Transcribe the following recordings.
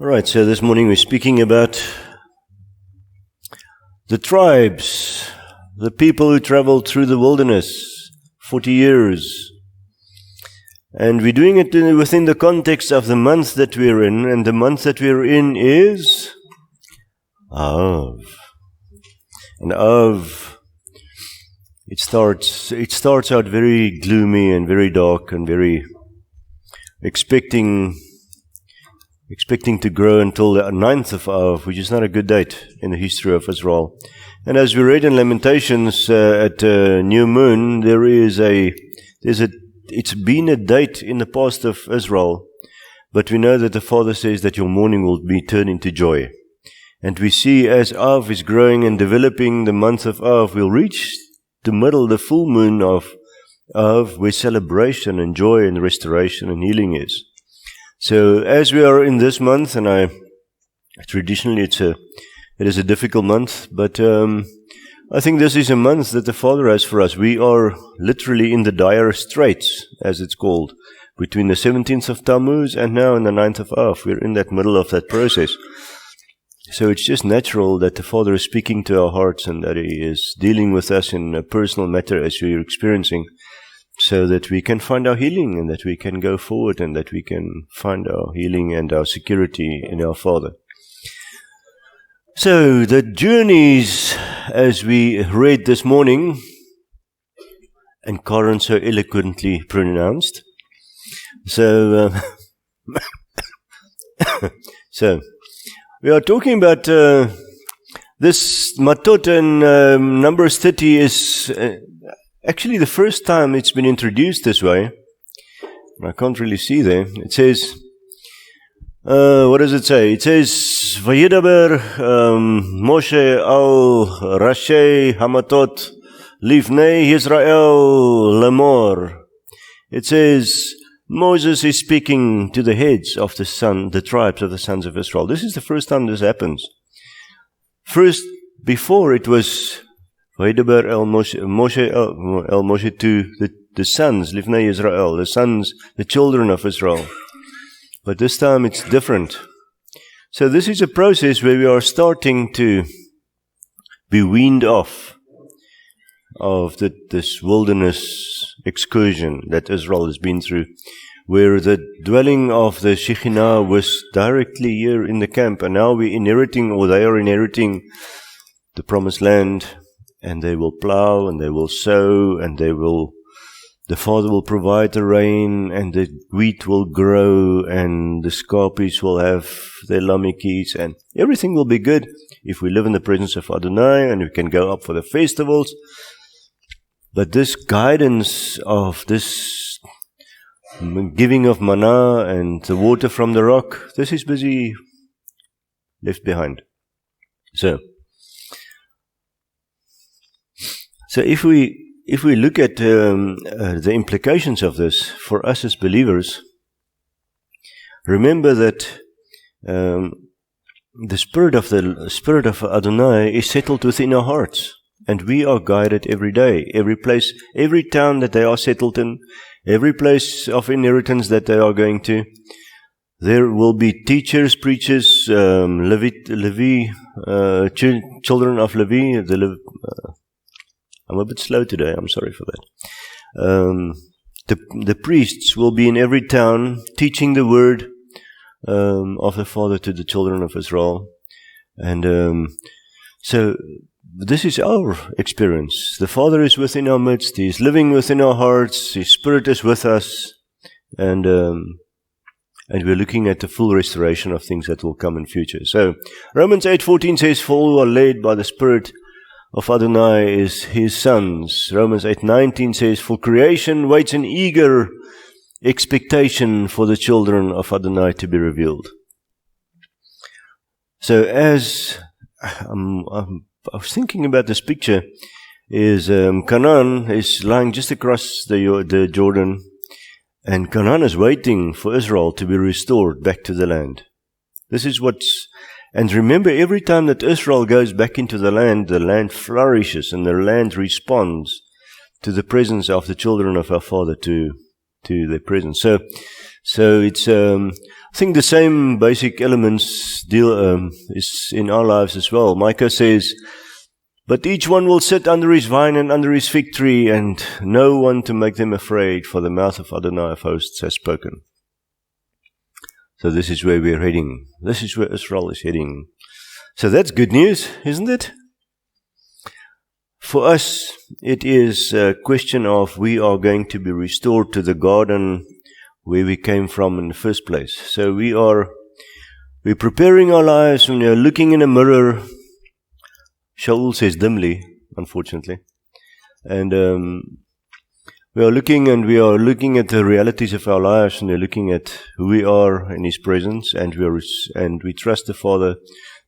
All right, so this morning we're speaking about the tribes, the people who traveled through the wilderness 40 years. And we're doing it within the context of the month that we're in, and the month that we're in is Av. And Av, it starts out very gloomy and very dark and very expecting to grow until the 9th of Av, which is not a good date in the history of Israel. And as we read in Lamentations at New Moon, it's been a date in the past of Israel, but we know that the Father says that your mourning will be turned into joy. And we see as Av is growing and developing, the month of Av will reach the full moon of Av, where celebration and joy and restoration and healing is. So as we are in this month, and traditionally it is a difficult month, but I think this is a month that the Father has for us. We are literally in the dire straits, as it's called, between the 17th of Tammuz and now in the 9th of Av. We're in that middle of that process. So it's just natural that the Father is speaking to our hearts and that He is dealing with us in a personal matter as we are experiencing, so that we can find our healing and that we can go forward and that we can find our healing and our security in our Father. So the journeys, as we read this morning, and Karen so eloquently pronounced, so we are talking about this Matot in Numbers 30 is actually the first time it's been introduced this way. I can't really see there. It says, what does it say? It says, Vayedaber Moshe al Rashi Hamatot Livnei Yisrael Lemor. It says, Moses is speaking to the heads of the tribes of the sons of Israel. This is the first time this happens. First, before it was Vayedaber el Moshe to the sons, Livnei Israel, the sons, the children of Israel. But this time it's different. So this is a process where we are starting to be weaned off of this wilderness excursion that Israel has been through, where the dwelling of the Shekhinah was directly here in the camp, and now they are inheriting the promised land, and they will plow, and they will sow, and the Father will provide the rain, and the wheat will grow, and the scarpies will have their lamekis, and everything will be good if we live in the presence of Adonai, and we can go up for the festivals. But this guidance of this giving of manna and the water from the rock, this is busy left behind. So if we look at the implications of this for us as believers, remember that the Spirit of Adonai is settled within our hearts, and we are guided every day, every place, every town that they are settled in, every place of inheritance that they are going to. There will be teachers, preachers, children of Levi. I'm a bit slow today, I'm sorry for that. The priests will be in every town teaching the word of the Father to the children of Israel. And so this is our experience. The Father is within our midst. He is living within our hearts. His Spirit is with us. And we're looking at the full restoration of things that will come in future. So Romans 8:14 says, for all who are led by the Spirit of Adonai is His sons. Romans 8:19 says, for creation waits in eager expectation for the children of Adonai to be revealed. So as I was thinking about this picture, is Canaan is lying just across the Jordan, and Canaan is waiting for Israel to be restored back to the land. This is and remember, every time that Israel goes back into the land flourishes, and the land responds to the presence of the children of our Father, to their presence. So it's I think the same basic elements is in our lives as well. Micah says, "But each one will sit under his vine and under his fig tree, and no one to make them afraid, for the mouth of Adonai of hosts has spoken." So this is where we're heading. This is where Israel is heading. So that's good news, isn't it? For us, it is a question of we are going to be restored to the garden where we came from in the first place. So we're preparing our lives, and we're looking in a mirror. Shaul says dimly, unfortunately. And we are looking at the realities of our lives, and we're looking at who we are in His presence, and we trust the Father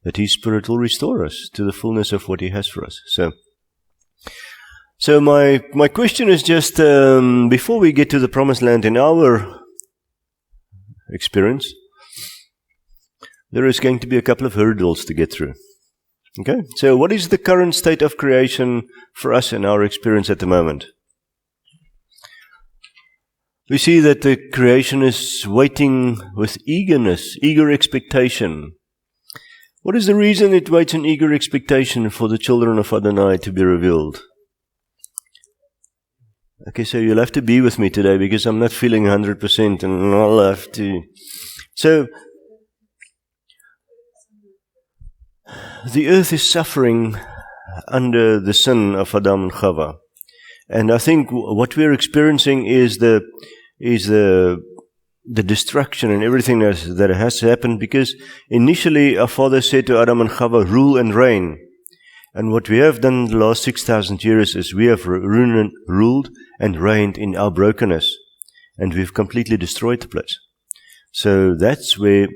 that His Spirit will restore us to the fullness of what He has for us. So my question is just, before we get to the promised land in our experience, there is going to be a couple of hurdles to get through. Okay? So what is the current state of creation for us in our experience at the moment? We see that the creation is waiting with eager expectation. What is the reason it waits in eager expectation for the children of Adonai to be revealed? Okay, so you'll have to be with me today because I'm not feeling 100% and I'll have to. So, the earth is suffering under the sin of Adam and Chava. And I think what we're experiencing is the destruction and everything that has happened, because initially our Father said to Adam and Chava, "Rule and reign." And what we have done the last 6,000 years is we have ruled and reigned in our brokenness. And we've completely destroyed the place. So that's where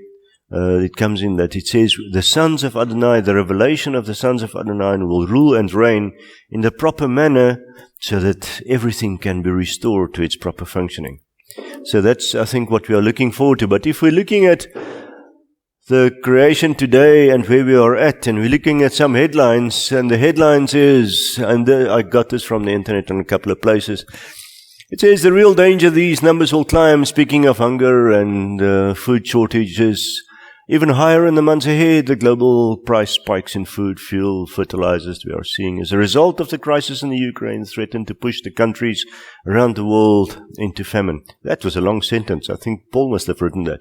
it comes in, that it says the sons of Adonai, the revelation of the sons of Adonai will rule and reign in the proper manner so that everything can be restored to its proper functioning. So that's, I think, what we are looking forward to. But if we're looking at the creation today and where we are at, and we're looking at some headlines, and the headlines is, I got this from the internet on a couple of places, it says the real danger, these numbers will climb, speaking of hunger and food shortages, even higher in the months ahead. The global price spikes in food, fuel, fertilizers we are seeing as a result of the crisis in the Ukraine threaten to push the countries around the world into famine. That was a long sentence. I think Paul must have written that.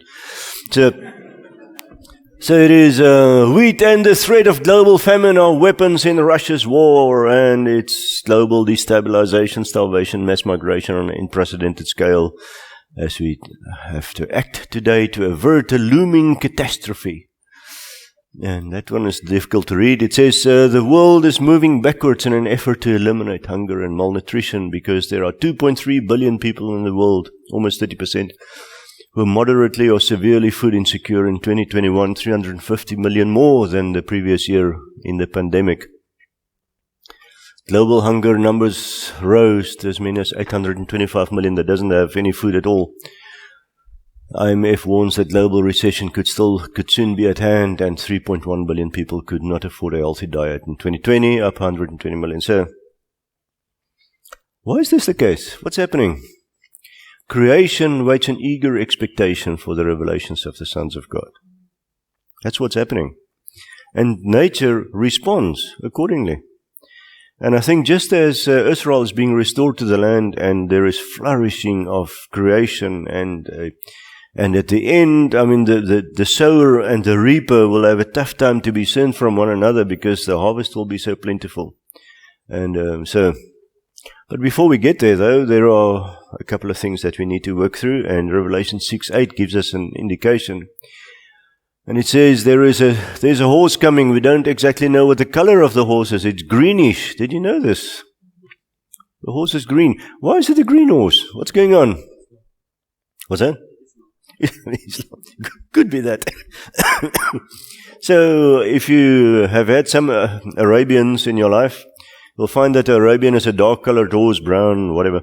So it is wheat and the threat of global famine are weapons in Russia's war, and its global destabilization, starvation, mass migration on an unprecedented scale, as we have to act today to avert a looming catastrophe. And that one is difficult to read. It says the world is moving backwards in an effort to eliminate hunger and malnutrition, because there are 2.3 billion people in the world, almost 30%, who are moderately or severely food insecure. In 2021, 350 million more than the previous year in the pandemic. Global hunger numbers rose to as many as 825 million that doesn't have any food at all. IMF warns that global recession could soon be at hand, and 3.1 billion people could not afford a healthy diet. In 2020, up 120 million. So, why is this the case? What's happening? Creation waits in eager expectation for the revelations of the sons of God. That's what's happening. And nature responds accordingly. And I think just as Israel is being restored to the land, and there is flourishing of creation, and at the end, I mean, the sower and the reaper will have a tough time to be discerned from one another, because the harvest will be so plentiful. And but before we get there, though, there are a couple of things that we need to work through, and Revelation 6:8 gives us an indication. And it says there's a horse coming. We don't exactly know what the color of the horse is. It's greenish. Did you know this? The horse is green. Why is it a green horse? What's going on? What's that? Could be that. So if you have had some Arabians in your life, you'll find that Arabian is a dark-colored horse, brown, whatever.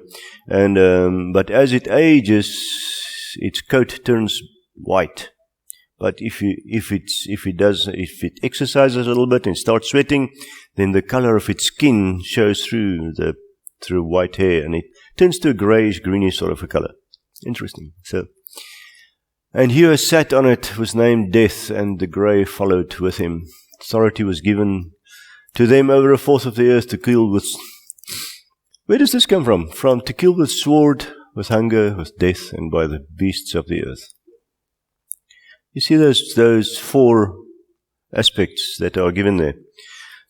And but as it ages, its coat turns white. But if it exercises a little bit and starts sweating, then the color of its skin shows through white hair, and it turns to a grayish, greenish sort of a color. Interesting. So, And he who sat on it was named Death, and the grave followed with him. Authority was given to them over a fourth of the earth to kill with... Where does this come from? From to kill with sword, with hunger, with death, and by the beasts of the earth. You see those four aspects that are given there.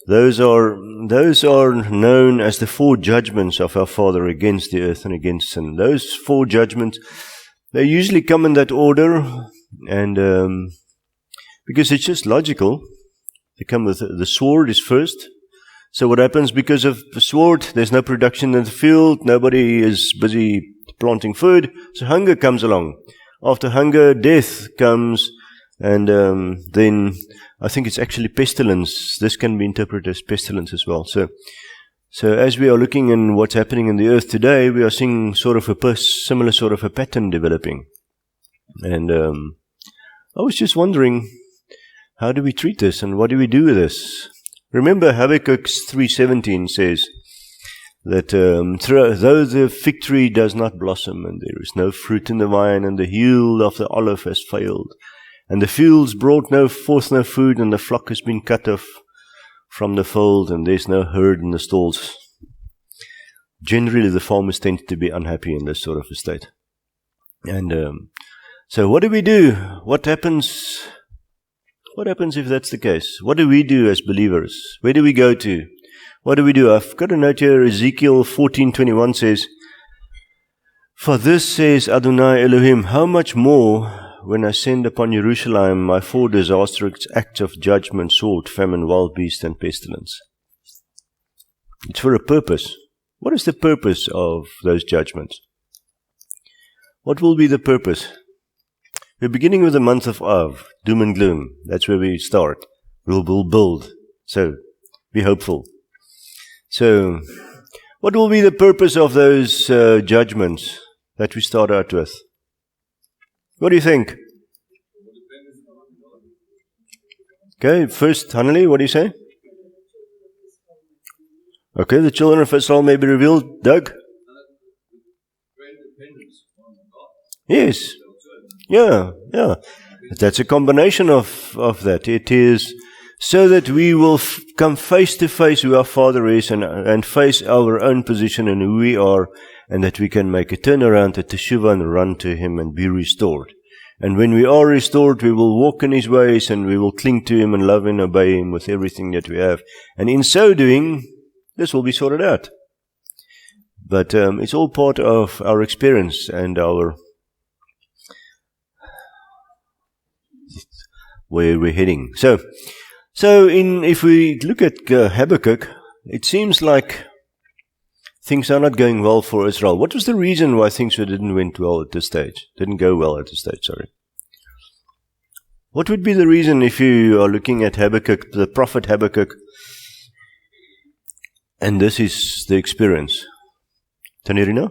Those are known as the four judgments of our Father against the earth and against sin. Those four judgments, they usually come in that order, and because it's just logical. They come with the sword is first. So what happens because of the sword? There's no production in the field. Nobody is busy planting food. So hunger comes along. After hunger, death comes, and then I think it's actually pestilence. This can be interpreted as pestilence as well. So as we are looking in what's happening in the earth today, we are seeing sort of a similar sort of a pattern developing. And I was just wondering, how do we treat this and what do we do with this? Remember Habakkuk 3:17 says that though the fig tree does not blossom and there is no fruit in the vine and the yield of the olive has failed and the fields brought forth no food and the flock has been cut off from the fold and there's no herd in the stalls. Generally the farmers tend to be unhappy in this sort of a state. And so what do we do? What happens if that's the case? What do we do as believers? Where do we go to? What do we do? I've got a note here. Ezekiel 14:21 says, "For this says Adonai Elohim, how much more when I send upon Jerusalem my four disastrous acts of judgment, sword, famine, wild beast, and pestilence." It's for a purpose. What is the purpose of those judgments? What will be the purpose? We're beginning with the month of Av, doom and gloom. That's where we start. We'll build. So, be hopeful. So, what will be the purpose of those judgments that we start out with? What do you think? Okay, first, Hanali, what do you say? Okay, the children of Israel may be revealed. Doug? Yes. Yeah. That's a combination of that. It is so that we will come face to face who our Father is and face our own position and who we are, and that we can make a turnaround at Teshuvah and run to Him and be restored. And when we are restored, we will walk in His ways and we will cling to Him and love and obey Him with everything that we have. And in so doing, this will be sorted out. But it's all part of our experience and our where we're heading. So if we look at Habakkuk, it seems like things are not going well for Israel. What was the reason why things didn't go well at this stage? What would be the reason if you are looking at Habakkuk, the prophet Habakkuk, and this is the experience? Tanirina?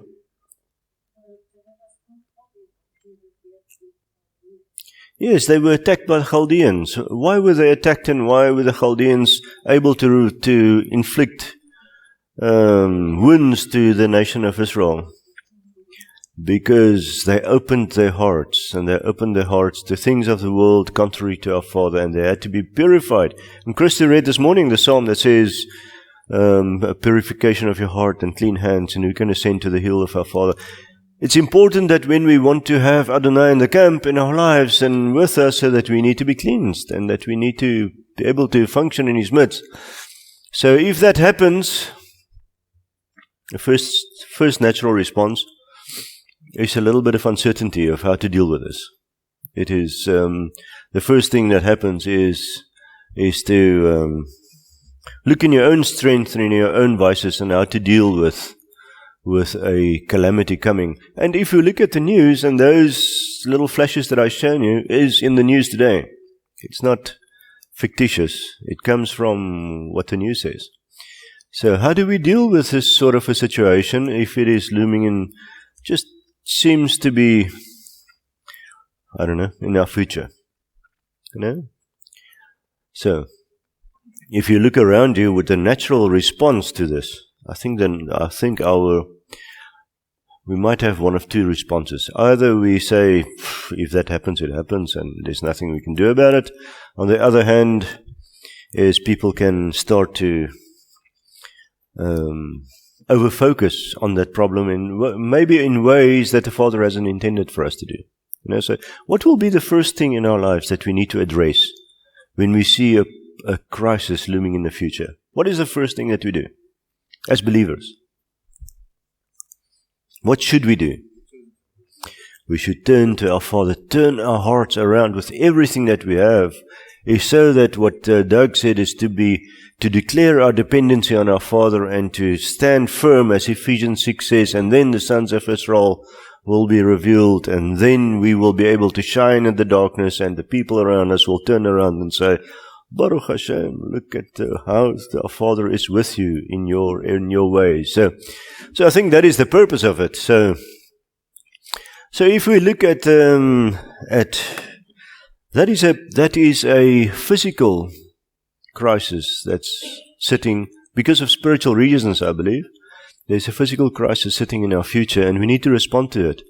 Yes, they were attacked by the Chaldeans. Why were they attacked and why were the Chaldeans able to inflict wounds to the nation of Israel? Because they opened their hearts, and they opened their hearts to things of the world contrary to our Father, and they had to be purified. And Christy read this morning the psalm that says, a purification of your heart and clean hands, and we can ascend to the hill of our Father. It's important that when we want to have Adonai in the camp in our lives and with us, so that we need to be cleansed and that we need to be able to function in His midst. So if that happens, the first natural response is a little bit of uncertainty of how to deal with this. It is the first thing that happens is to look in your own strength and in your own vices and how to deal with a calamity coming. And if you look at the news, and those little flashes that I've shown you is in the news today. It's not fictitious. It comes from what the news says. So how do we deal with this sort of a situation if it is looming in, just seems to be, I don't know, in our future? You know? So, if you look around you with the natural response to this, I think our we might have one of two responses. Either we say, if that happens, it happens, and there's nothing we can do about it. On the other hand, is people can start to over-focus on that problem maybe in ways that the Father hasn't intended for us to do. So what will be the first thing in our lives that we need to address when we see a crisis looming in the future? What is the first thing that we do as believers? What should we do? We should turn to our Father, turn our hearts around with everything that we have, is so that what Doug said is to declare our dependency on our Father and to stand firm, as Ephesians 6 says, and then the sons of Israel will be revealed, and then we will be able to shine in the darkness, and the people around us will turn around and say, Baruch Hashem, look at how our Father is with you in your ways. So I think that is the purpose of it. So if we look at that is a physical crisis that's sitting because of spiritual reasons, I believe. There's a physical crisis sitting in our future, and we need to respond to it.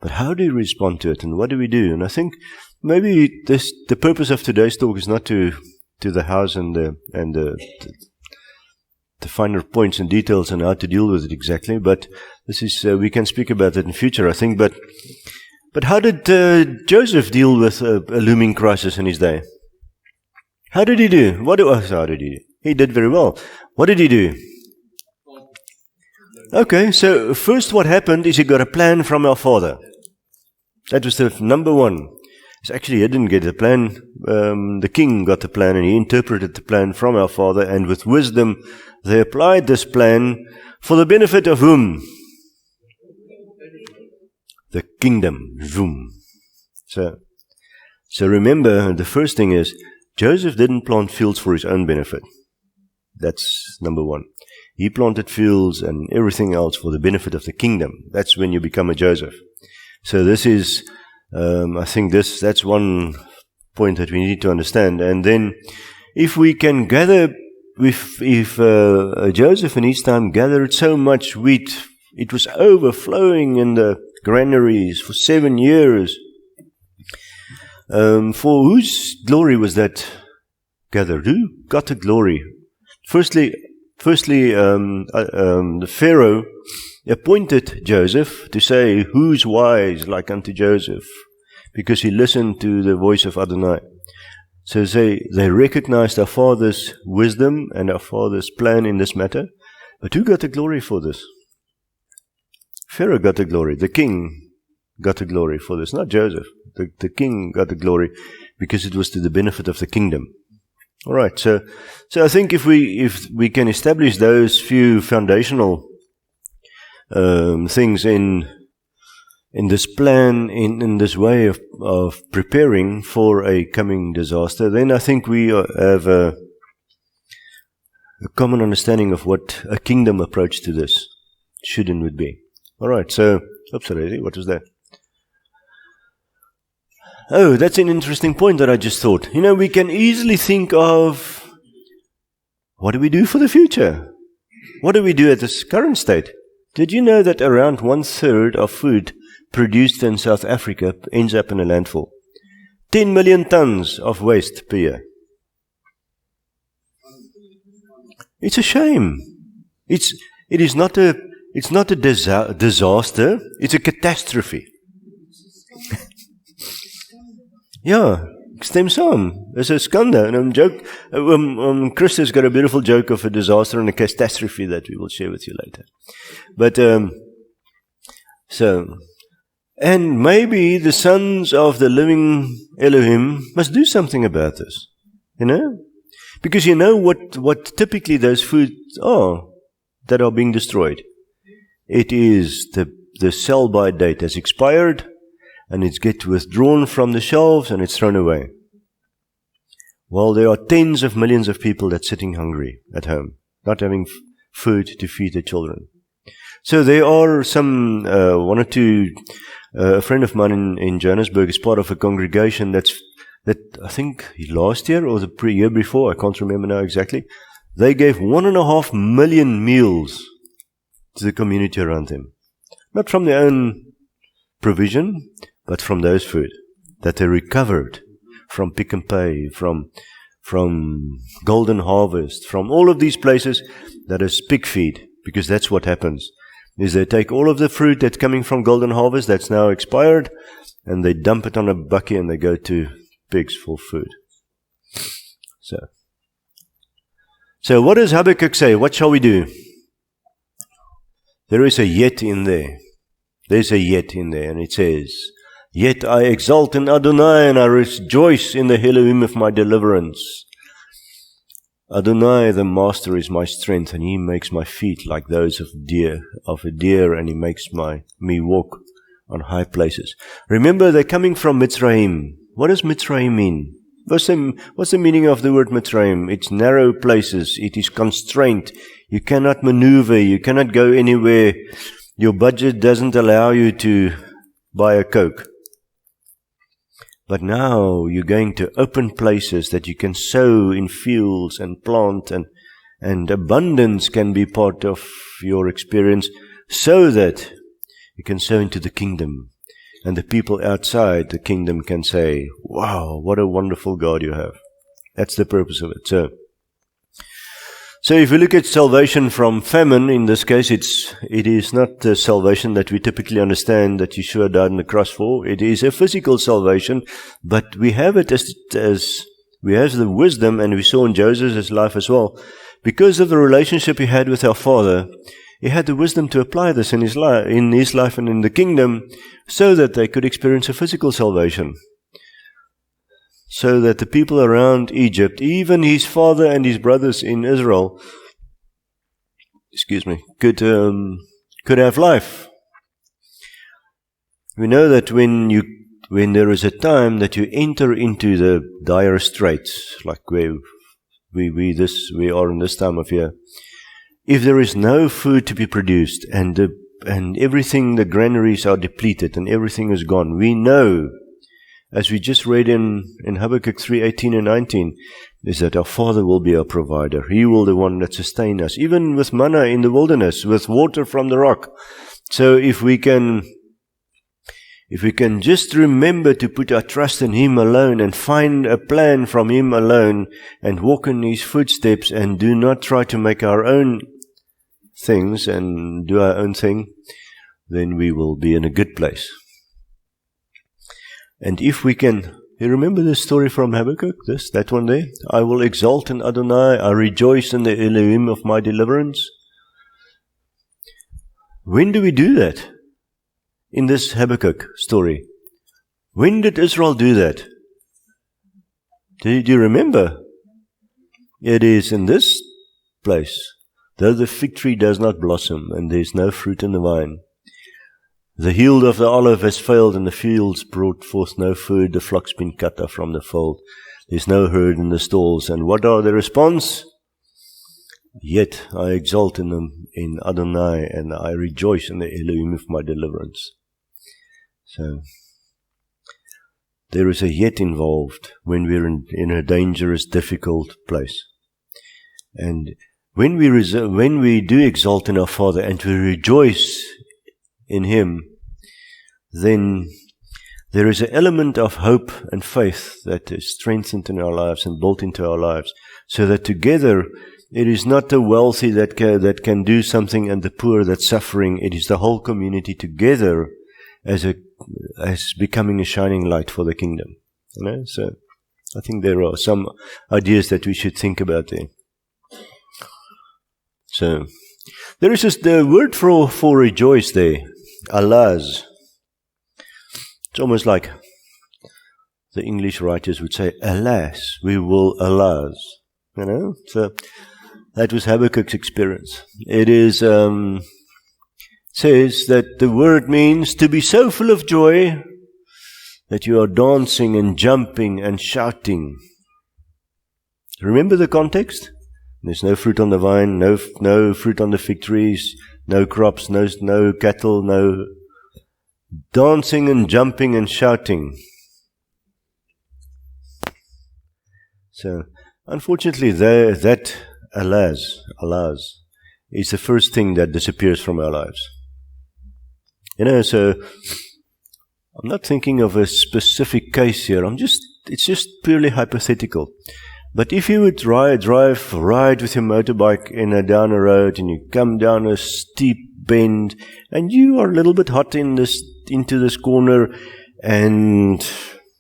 But how do we respond to it, and what do we do? And I think maybe the purpose of today's talk is not to the house and the finer points and details and how to deal with it exactly. But this is we can speak about that in future, I think. But how did Joseph deal with a looming crisis in his day? How did he do? How did he do? He did very well. What did he do? Okay, so first what happened is he got a plan from our Father. That was the number one. So actually, he didn't get the plan. The king got the plan, and he interpreted the plan from our Father, and with wisdom, they applied this plan for the benefit of whom? The kingdom. Zoom. So remember, the first thing is, Joseph didn't plant fields for his own benefit. That's number one. He planted fields and everything else for the benefit of the kingdom. That's when you become a Joseph. So this is, I think that's one point that we need to understand. And then, if we can gather, if Joseph in his time gathered so much wheat, it was overflowing in the granaries for 7 years. For whose glory was that gathered? Who got the glory? Firstly, the Pharaoh appointed Joseph to say, who's wise like unto Joseph? Because he listened to the voice of Adonai. So they recognized our Father's wisdom and our Father's plan in this matter. But who got the glory for this? Pharaoh got the glory. The king got the glory for this, not Joseph. The king got the glory because it was to the benefit of the kingdom. All right, so I think if we can establish those few foundational things in this plan, in this way of preparing for a coming disaster, then I think we have a common understanding of what a kingdom approach to this should and would be. All right, so, oops, sorry, what was that? Oh, that's an interesting point that I just thought. We can easily think of, what do we do for the future? What do we do at this current state? Did you know that around 1/3 of food produced in South Africa ends up in a landfill? 10 million tons of waste per year. It's a shame. It's not a disaster, it's a catastrophe. Ja, ek stem saam. Dis 'n skande. And I'm joke. Chris has got a beautiful joke of a disaster and a catastrophe that we will share with you later. But and maybe the sons of the living Elohim must do something about this. Because what typically those foods are that are being destroyed. It is the sell-by date has expired, and it gets withdrawn from the shelves and it's thrown away. Well, there are tens of millions of people that's sitting hungry at home, not having food to feed their children. So there are some, one or two, a friend of mine in Johannesburg is part of a congregation that I think last year or the year before, I can't remember now exactly, they gave 1.5 million meals to the community around them. Not from their own provision, but from those food that they recovered from Pick and Pay, from Golden Harvest, from all of these places that is pig feed, because that's what happens, is they take all of the fruit that's coming from Golden Harvest that's now expired, and they dump it on a bucket and they go to pigs for food. So what does Habakkuk say? What shall we do? There is a yet in there. There's a yet in there, and it says, yet I exult in Adonai, and I rejoice in the Elohim of my deliverance. Adonai, the Master, is my strength, and He makes my feet like those of a deer, and He makes me walk on high places. Remember, they're coming from Mitzrayim. What does Mitzrayim mean? What's the meaning of the word Mitzrayim? It's narrow places. It is constraint. You cannot maneuver. You cannot go anywhere. Your budget doesn't allow you to buy a Coke. But now you're going to open places that you can sow in fields and plant, and abundance can be part of your experience, so that you can sow into the kingdom. And the people outside the kingdom can say, wow, what a wonderful God you have. That's the purpose of it. So if we look at salvation from famine, in this case, it is not the salvation that we typically understand that Yeshua died on the cross for. It is a physical salvation, but we have it as we have the wisdom, and we saw in Joseph's life as well. Because of the relationship he had with our Father, he had the wisdom to apply this in his life and in the kingdom, so that they could experience a physical salvation. So that the people around Egypt, even his father and his brothers in Israel, could have life. We know that when there is a time that you enter into the dire straits, like we are in this time of year, if there is no food to be produced and everything, the granaries are depleted and everything is gone, we know, as we just read in Habakkuk 3:18 and 19, is that our Father will be our provider. He will be the one that sustains us, even with manna in the wilderness, with water from the rock. So if we can just remember to put our trust in Him alone and find a plan from Him alone and walk in His footsteps and do not try to make our own things and do our own thing, then we will be in a good place. And if we can, you remember the story from Habakkuk, that one there? I will exalt in Adonai, I rejoice in the Elohim of my deliverance. When do we do that? In this Habakkuk story. When did Israel do that? Do you remember? It is in this place. Though the fig tree does not blossom, and there is no fruit in the vine, the yield of the olive has failed, and the fields brought forth no food. The flock's been cut off from the fold. There's no herd in the stalls. And what are the response? Yet I exult in Adonai, and I rejoice in the Elohim of my deliverance. So there is a yet involved when we're in a dangerous, difficult place. And when we do exalt in our Father and we rejoice in Him, then there is an element of hope and faith that is strengthened in our lives and built into our lives, so that together it is not the wealthy that can do something and the poor that's suffering. It is the whole community together as becoming a shining light for the kingdom. So I think there are some ideas that we should think about there. So there is just the word for rejoice there, alas. It's almost like the English writers would say, alas, we will alas. So that was Habakkuk's experience. It is says that the word means to be so full of joy that you are dancing and jumping and shouting. Remember the context? There's no fruit on the vine, no fruit on the fig trees, no crops, no cattle, no dancing and jumping and shouting. So, unfortunately, that alas, is the first thing that disappears from our lives. So I'm not thinking of a specific case here. It's just purely hypothetical. But if you would ride with your motorbike down a road, and you come down a steep bend, and you are a little bit hot into this corner, and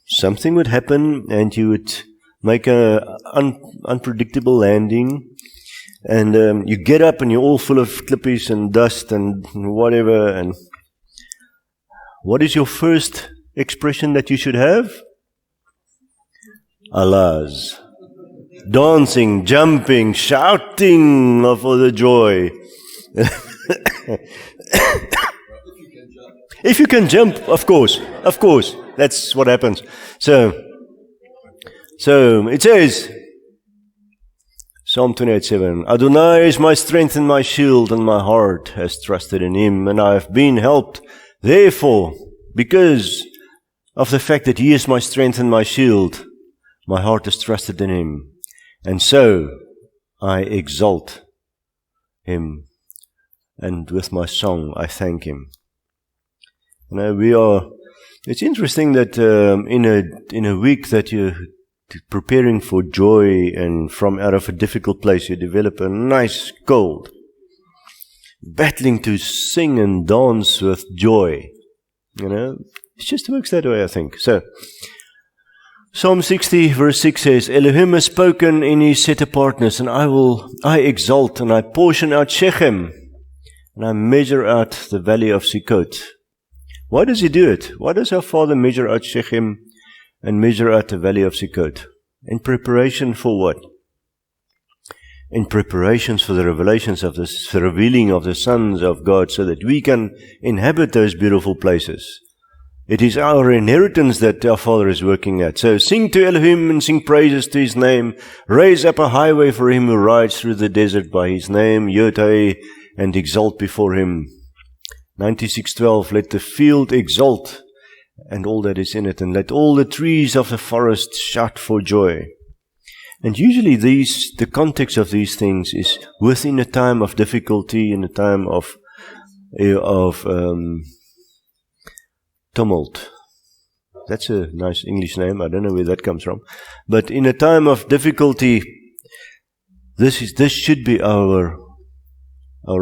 something would happen, and you would make a unpredictable landing, and you get up and you're all full of clippies and dust and whatever, and what is your first expression that you should have? Allah's. Dancing, jumping, shouting for the joy. If you can jump, of course, that's what happens. So it says, Psalm 28:7, Adonai is my strength and my shield, and my heart has trusted in Him, and I have been helped. Therefore, because of the fact that He is my strength and my shield, my heart has trusted in Him. And so I exalt Him, and with my song I thank Him. It's interesting that in a week that you're preparing for joy, and from out of a difficult place you develop a nice cold, battling to sing and dance with joy. It just works that way, I think. So Psalm 60 verse 6 says, Elohim has spoken in His set apartness, and I exalt, and I portion out Shechem, and I measure out the valley of Sukkot. Why does He do it? Why does our Father measure out Shechem and measure out the valley of Sukkot? In preparation for what? In preparations for the revelations of the revealing of the sons of God, so that we can inhabit those beautiful places. It is our inheritance that our Father is working at. So sing to Elohim and sing praises to His name. Raise up a highway for Him who rides through the desert by His name, Yotei, and exalt before Him. 96:12, let the field exult and all that is in it, and let all the trees of the forest shout for joy. And usually the context of these things is within a time of difficulty, in a time of tumult. That's a nice English name. I don't know where that comes from. But in a time of difficulty, this should be our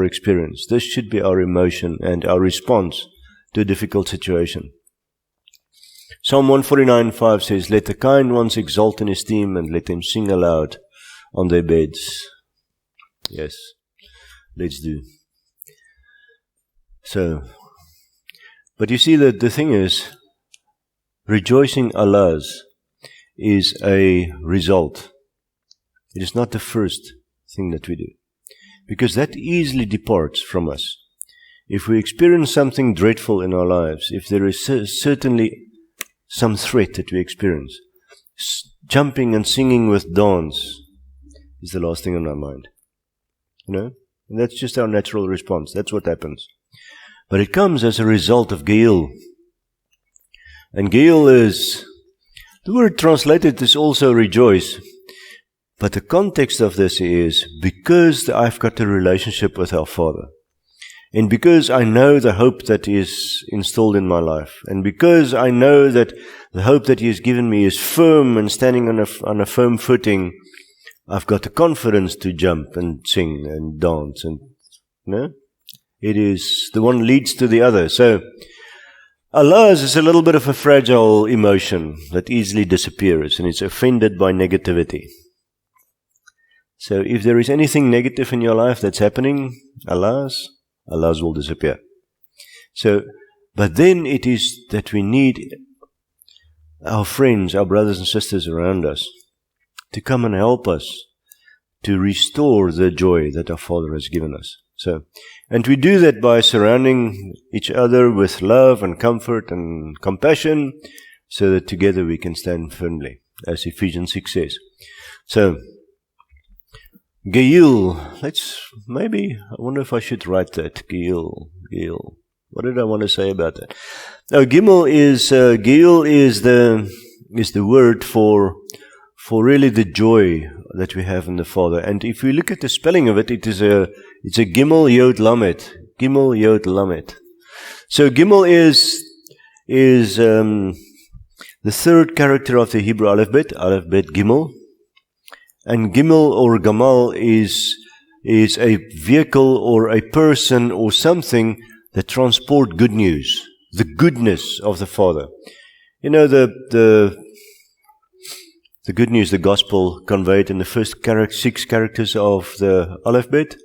experience. This should be our emotion and our response to a difficult situation. Psalm 149:5 says, let the kind ones exult and esteem, and let them sing aloud on their beds. Yes, let's do. But you see that the thing is, rejoicing Allah's is a result. It is not the first thing that we do, because that easily departs from us. If we experience something dreadful in our lives, if there is certainly some threat that we experience, jumping and singing with dance is the last thing on our mind. And that's just our natural response. That's what happens. But it comes as a result of Geil. And Geil is, the word translated is also rejoice. But the context of this is, because I've got a relationship with our Father, and because I know the hope that is installed in my life, and because I know that the hope that He has given me is firm and standing on a firm footing, I've got the confidence to jump and sing and dance. And it is, the one leads to the other. So Allah's is a little bit of a fragile emotion that easily disappears, and it's offended by negativity. So if there is anything negative in your life that's happening, Allah's will disappear. But then it is that we need our friends, our brothers and sisters around us, to come and help us to restore the joy that our Father has given us. And we do that by surrounding each other with love and comfort and compassion, so that together we can stand firmly, as Ephesians 6 says. So, Geil, I wonder if I should write that. Geil. What did I want to say about that? Now, Geil is the word for really the joy that we have in the Father. And if we look at the spelling of it, it's a Gimel Yod Lamet. Gimel Yod Lamet. So Gimel is the third character of the Hebrew alphabet Gimel. And Gimel or Gamal is a vehicle or a person or something that transport good news, the goodness of the Father. You know, the good news, the gospel conveyed in the first 6 characters of the alphabet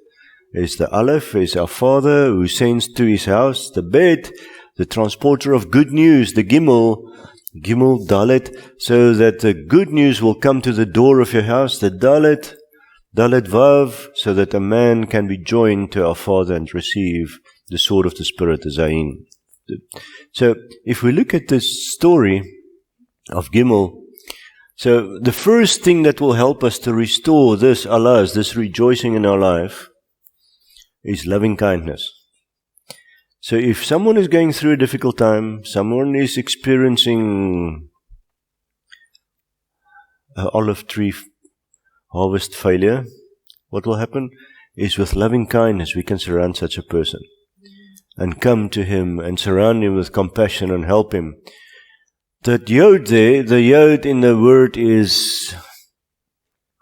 is the Aleph, is our Father who sends to his house, the Bet, the transporter of good news, the Gimel Dalet, so that the good news will come to the door of your house, the Dalet Vav, so that a man can be joined to our Father and receive the sword of the Spirit, the Zayin. So, if we look at this story of Gimel, so the first thing that will help us to restore this Allah's, this rejoicing in our life, is loving kindness. So if someone is going through a difficult time, someone is experiencing an olive tree harvest failure, what will happen is with loving kindness we can surround such a person and come to him and surround him with compassion and help him. That yod there, the yod in the word is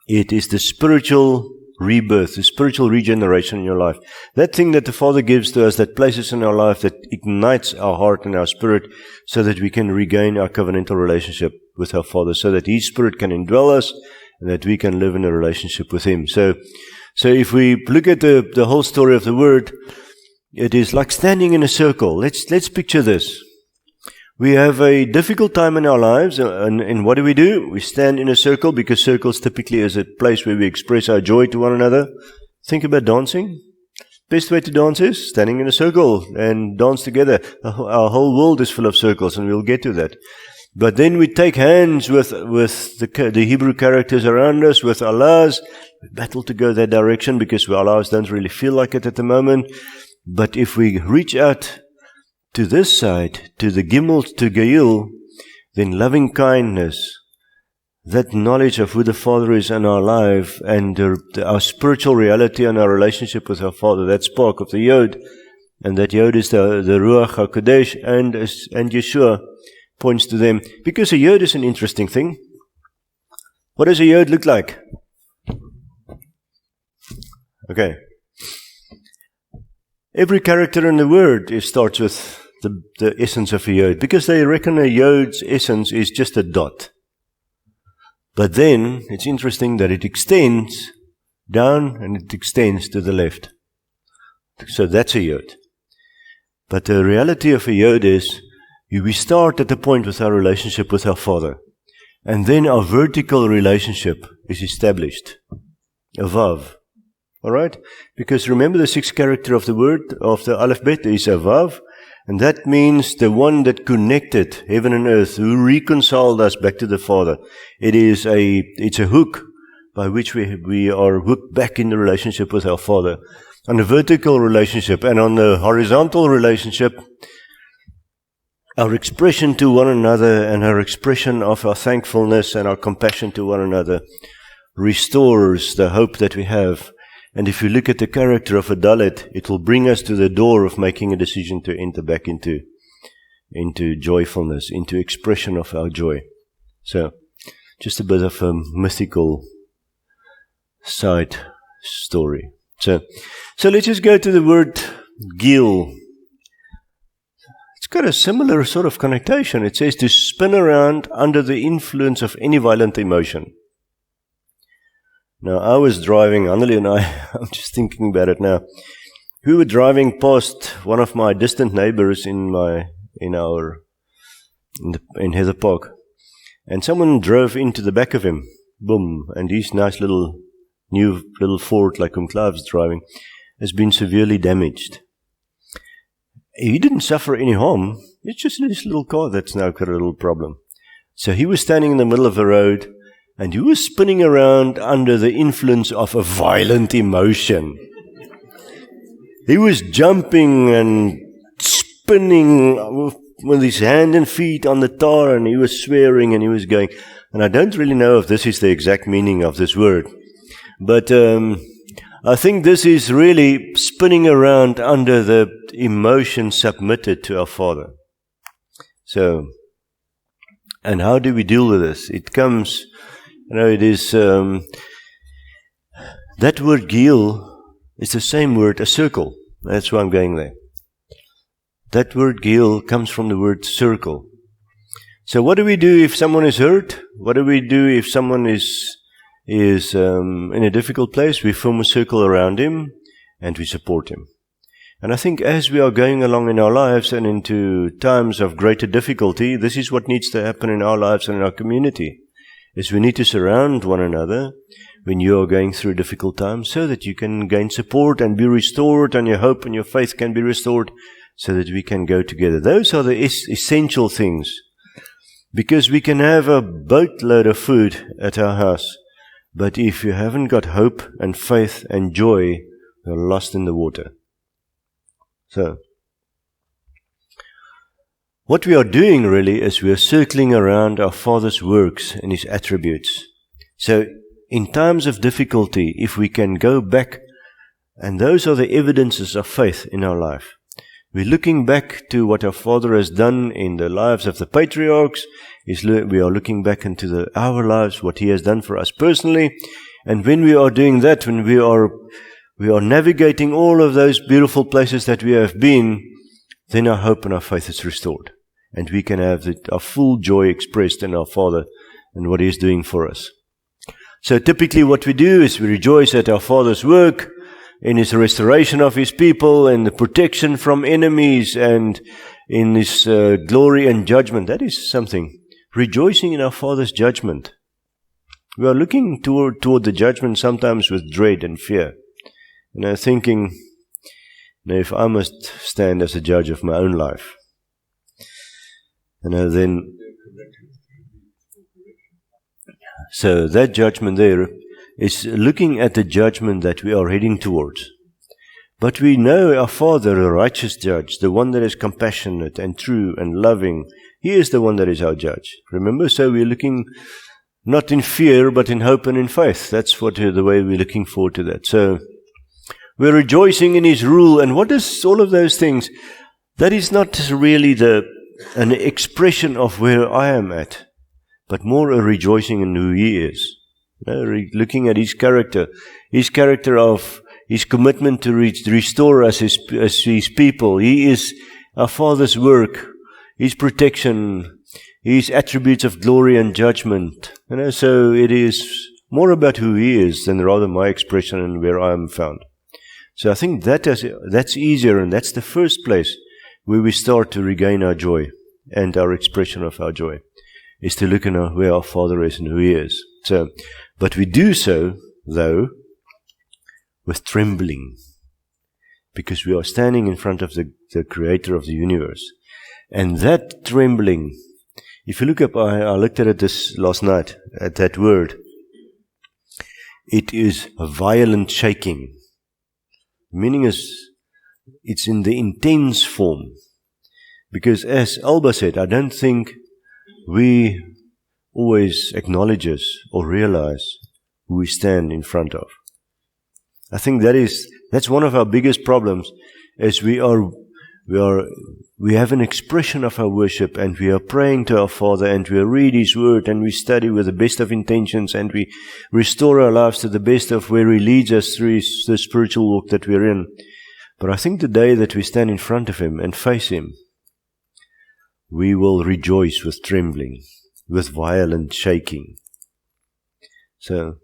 the spiritual rebirth, the spiritual regeneration in your life. That thing that the Father gives to us, that places in our life, that ignites our heart and our spirit so that we can regain our covenantal relationship with our Father, so that His Spirit can indwell us and that we can live in a relationship with Him. So if we look at the whole story of the Word, it is like standing in a circle. Let's picture this. We have a difficult time in our lives, and what do? We stand in a circle, because circles typically is a place where we express our joy to one another. Think about dancing. Best way to dance is standing in a circle and dance together. Our whole world is full of circles, and we'll get to that. But then we take hands with the Hebrew characters around us, with Allah's. We battle to go that direction because Allah's don't really feel like it at the moment. But if we reach out to this side, to the Gimel, to Gail, then loving kindness, that knowledge of who the Father is in our life, and our spiritual reality and our relationship with our Father, that spark of the Yod, and that Yod is the Ruach HaKodesh, and Yeshua points to them. Because a Yod is an interesting thing. What does a Yod look like? Okay. Every character in the Word starts with the essence of a Yod, because they reckon a Yod's essence is just a dot. But then, it's interesting that it extends down and it extends to the left. So that's a Yod. But the reality of a Yod is, we start at the point with our relationship with our Father. And then our vertical relationship is established. A Vav. Alright? Because remember, the 6th character of the word, of the alphabet, is a Vav. And that means the one that connected heaven and earth, who reconciled us back to the Father. It's a hook by which we are hooked back in the relationship with our Father. On the vertical relationship and on the horizontal relationship, our expression to one another and our expression of our thankfulness and our compassion to one another restores the hope that we have. And if you look at the character of a Dalet, it will bring us to the door of making a decision to enter back into joyfulness, into expression of our joy. So, just a bit of a mythical side story. So let's just go to the word Gil. It's got a similar sort of connotation. It says to spin around under the influence of any violent emotion. Now, I was driving, Anneli and I'm just thinking about it now. We were driving past one of my distant neighbors in Heather Park. And someone drove into the back of him. Boom. And his nice new little Ford, like Clive's driving, has been severely damaged. He didn't suffer any harm. It's just this little car that's now got a little problem. So he was standing in the middle of the road, and he was spinning around under the influence of a violent emotion. He was jumping and spinning with his hand and feet on the tar, and he was swearing and he was going. And I don't really know if this is the exact meaning of this word. But I I think this is really spinning around under the emotion submitted to our Father. So, and how do we deal with this? It comes, it is, that word gil is the same word as circle. That's why I'm going there. That word gil comes from the word circle. So what do we do if someone is hurt? What do we do if someone is in a difficult place? We form a circle around him and we support him. And I think as we are going along in our lives and into times of greater difficulty, this is what needs to happen in our lives and in our community, is we need to surround one another when you are going through difficult times so that you can gain support and be restored, and your hope and your faith can be restored so that we can go together. Those are the essential things, because we can have a boatload of food at our house, but if you haven't got hope and faith and joy, you're lost in the water. So, what we are doing really is we are circling around our Father's works and His attributes. So, in times of difficulty, if we can go back, and those are the evidences of faith in our life. We're looking back to what our Father has done in the lives of the patriarchs. We are looking back into our lives, what He has done for us personally. And when we are doing that, when we are navigating all of those beautiful places that we have been, then our hope and our faith is restored. And we can have our full joy expressed in our Father and what He is doing for us. So typically what we do is we rejoice at our Father's work, in His restoration of His people, and the protection from enemies, and in His glory and judgment. That is something. Rejoicing in our Father's judgment. We are looking toward the judgment sometimes with dread and fear. Thinking, if I must stand as a judge of my own life, then, so that judgment there is looking at the judgment that we are heading towards. But we know our Father, a righteous judge, the one that is compassionate and true and loving, He is the one that is our judge. Remember, so we're looking not in fear, but in hope and in faith. That's the way we're looking forward to that. So, we're rejoicing in His rule. And what is all of those things? That is not really an expression of where I am at, but more a rejoicing in who He is. Looking at His character of His commitment to restore us as His people. He is our Father's work, His protection, His attributes of glory and judgment. So it is more about who He is than rather my expression and where I am found. So I think that's easier, and that's the first place where we start to regain our joy and our expression of our joy, is to look at where our Father is and who He is. So, but we do so, though, with trembling, because we are standing in front of the Creator of the universe. And that trembling, if you look up, I looked at it this last night, at that word, it is a violent shaking. Meaning is, it's in the intense form. Because as Alba said, I don't think we always acknowledges or realize who we stand in front of. I think that's one of our biggest problems, is we have an expression of our worship, and we are praying to our Father, and we read His Word, and we study with the best of intentions, and we restore our lives to the best of where He leads us through the spiritual walk that we're in. But I think the day that we stand in front of Him and face Him, we will rejoice with trembling, with violent shaking. So,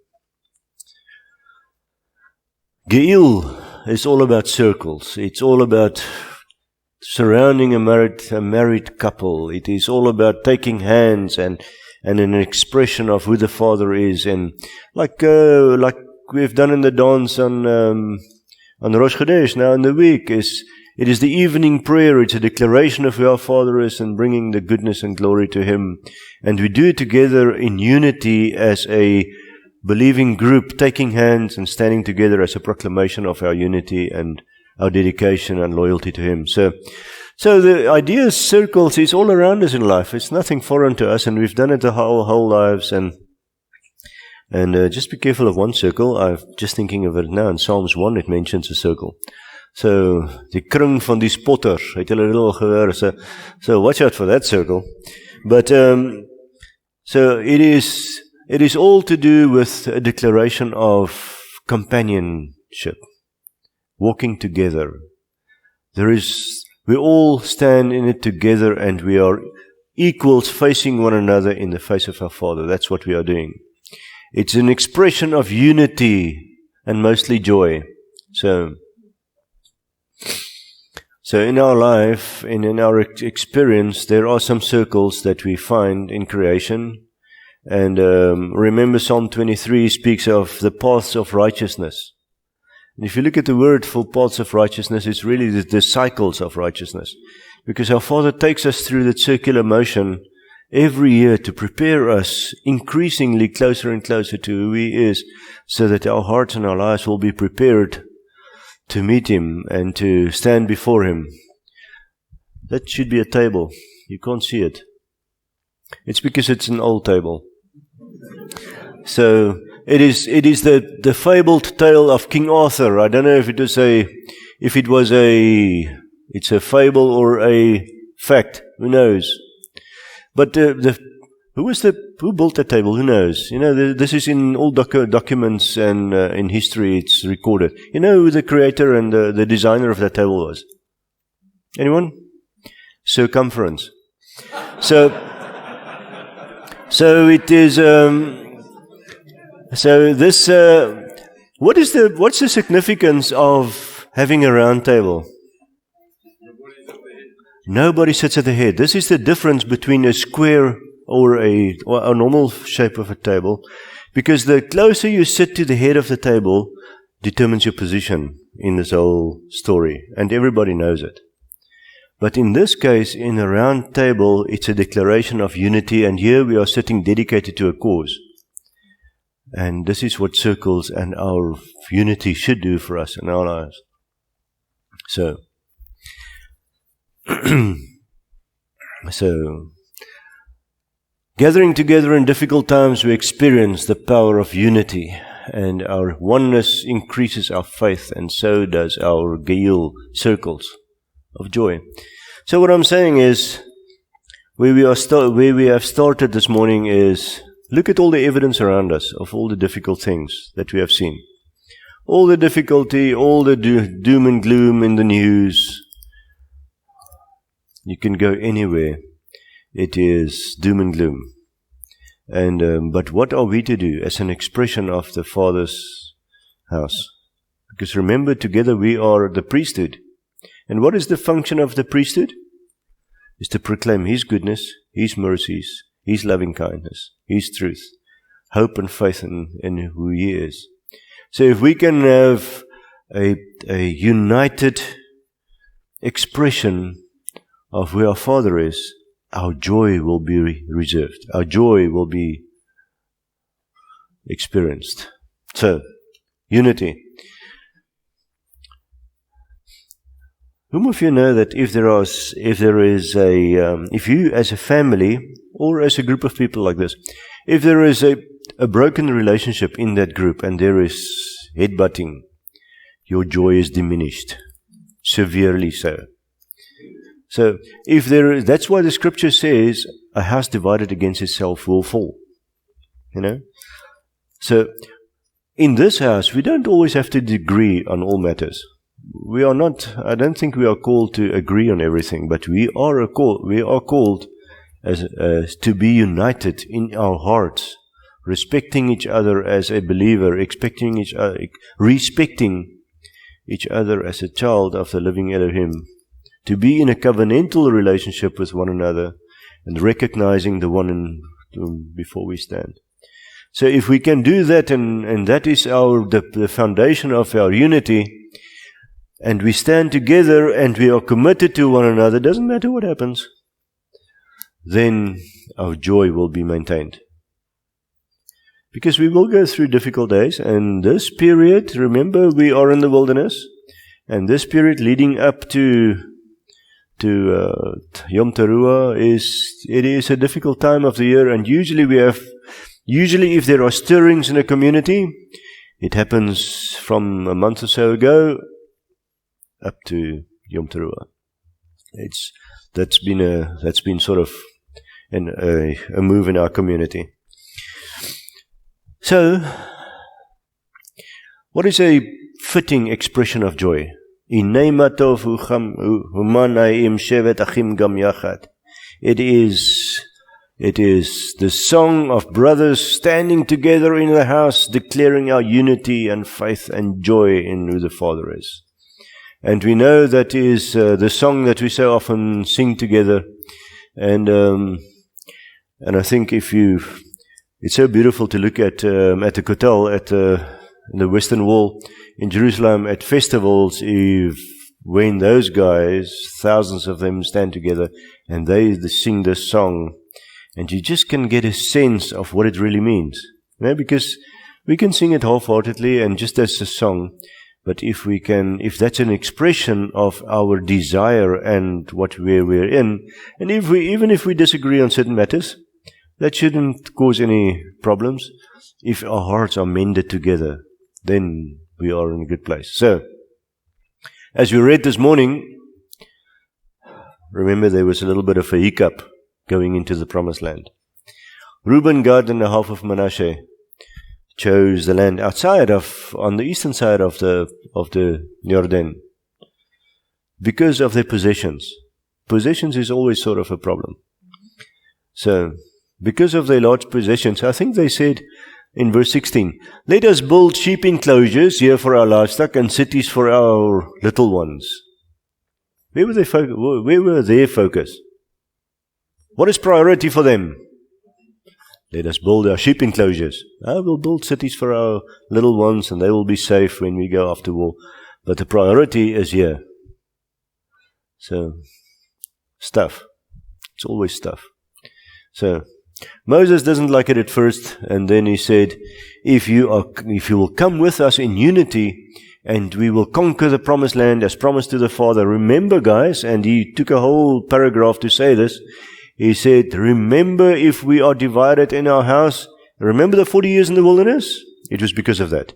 Ge'il is all about circles. It's all about surrounding a married couple. It is all about taking hands and an expression of who the Father is. And like we've done in the dance on Rosh Chodesh now in the week, it is the evening prayer. It's a declaration of who our Father is and bringing the goodness and glory to Him. And we do it together in unity as a believing group, taking hands and standing together as a proclamation of our unity and our dedication and loyalty to Him. So the idea of circles is all around us in life. It's nothing foreign to us, and we've done it our whole lives. And And just be careful of one circle. I'm just thinking of it now. In Psalms 1, it mentions a circle. So, die kring van die spotter, het julle dit al gehoor? So watch out for that circle. But, so it is all to do with a declaration of companionship, walking together. We all stand in it together, and we are equals facing one another in the face of our Father. That's what we are doing. It's an expression of unity and mostly joy. So in our life and in our experience, there are some circles that we find in creation. And remember, Psalm 23 speaks of the paths of righteousness. And if you look at the word for paths of righteousness, it's really the cycles of righteousness. Because our Father takes us through that circular motion every year to prepare us increasingly closer and closer to who He is, so that our hearts and our lives will be prepared to meet Him and to stand before Him. That should be a table. You can't see it. It's because it's an old table. So it is the fabled tale of King Arthur. I don't know if it's a fable or a fact. Who knows? But who built that table? Who knows? You know, this is in all documents and in history. It's recorded. You know who the creator and the designer of that table was? Anyone? Circumference. So it is. So this. What's the significance of having a round table? Nobody sits at the head. This is the difference between a square or a normal shape of a table, because the closer you sit to the head of the table determines your position in this whole story, and everybody knows it. But in this case, in a round table, it's a declaration of unity, and here we are sitting dedicated to a cause. And this is what circles and our unity should do for us in our lives. So, gathering together in difficult times, we experience the power of unity, and our oneness increases our faith, and so does our Geheel circles of joy. So what I'm saying is, where we have started this morning is, look at all the evidence around us of all the difficult things that we have seen. All the difficulty, all the doom and gloom in the news. You can go anywhere. It is doom and gloom. And but what are we to do as an expression of the Father's house? Because remember, together we are the priesthood. And what is the function of the priesthood? Is to proclaim His goodness, His mercies, His loving kindness, His truth, hope and faith in who He is. So if we can have a united expression of who our Father is, our joy will be reserved. Our joy will be experienced. So, unity. Whom of you know that if you as a family or as a group of people like this, if there is a broken relationship in that group and there is headbutting, your joy is diminished, severely so. So, that's why the scripture says, a house divided against itself will fall. You know? So, in this house, we don't always have to agree on all matters. I don't think we are called to agree on everything, but we are called as to be united in our hearts, respecting each other as a believer, respecting each other as a child of the living Elohim, to be in a covenantal relationship with one another and recognizing the one before we stand. So if we can do that, and that is the foundation of our unity, and we stand together and we are committed to one another, doesn't matter what happens, then our joy will be maintained. Because we will go through difficult days, and this period, remember, we are in the wilderness, and this period leading up to Yom Teruah is a difficult time of the year, and usually we have Usually if there are stirrings in a community, it happens from a month or so ago up to Yom Teruah. That's been sort of a move in our community. So, what is a fitting expression of joy? It is the song of brothers standing together in the house, declaring our unity and faith and joy in who the Father is. And we know that is the song that we so often sing together. And I think it's so beautiful to look at the Kotel, in the Western Wall in Jerusalem at festivals, when those guys, thousands of them, stand together and they sing this song. And you just can get a sense of what it really means. Because we can sing it half-heartedly and just as a song. But if that's an expression of our desire and where we're in, and even if we disagree on certain matters, that shouldn't cause any problems. If our hearts are mended together, then we are in a good place. So, as we read this morning, remember there was a little bit of a hiccup going into the promised land. Reuben, Gad, and the half of Manasseh chose the land on the eastern side of the Jordan because of their possessions. Possessions is always sort of a problem. So, because of their large possessions, I think they said in verse 16, let us build sheep enclosures here for our livestock and cities for our little ones. Where were their focus? What is priority for them? Let us build our sheep enclosures. We'll build cities for our little ones and they will be safe when we go after war. But the priority is here. So, stuff. It's always stuff. So, Moses doesn't like it at first, and then he said, if you will come with us in unity, and we will conquer the promised land as promised to the Father. Remember, guys, and he took a whole paragraph to say this. He said, remember if we are divided in our house, remember the 40 years in the wilderness? It was because of that.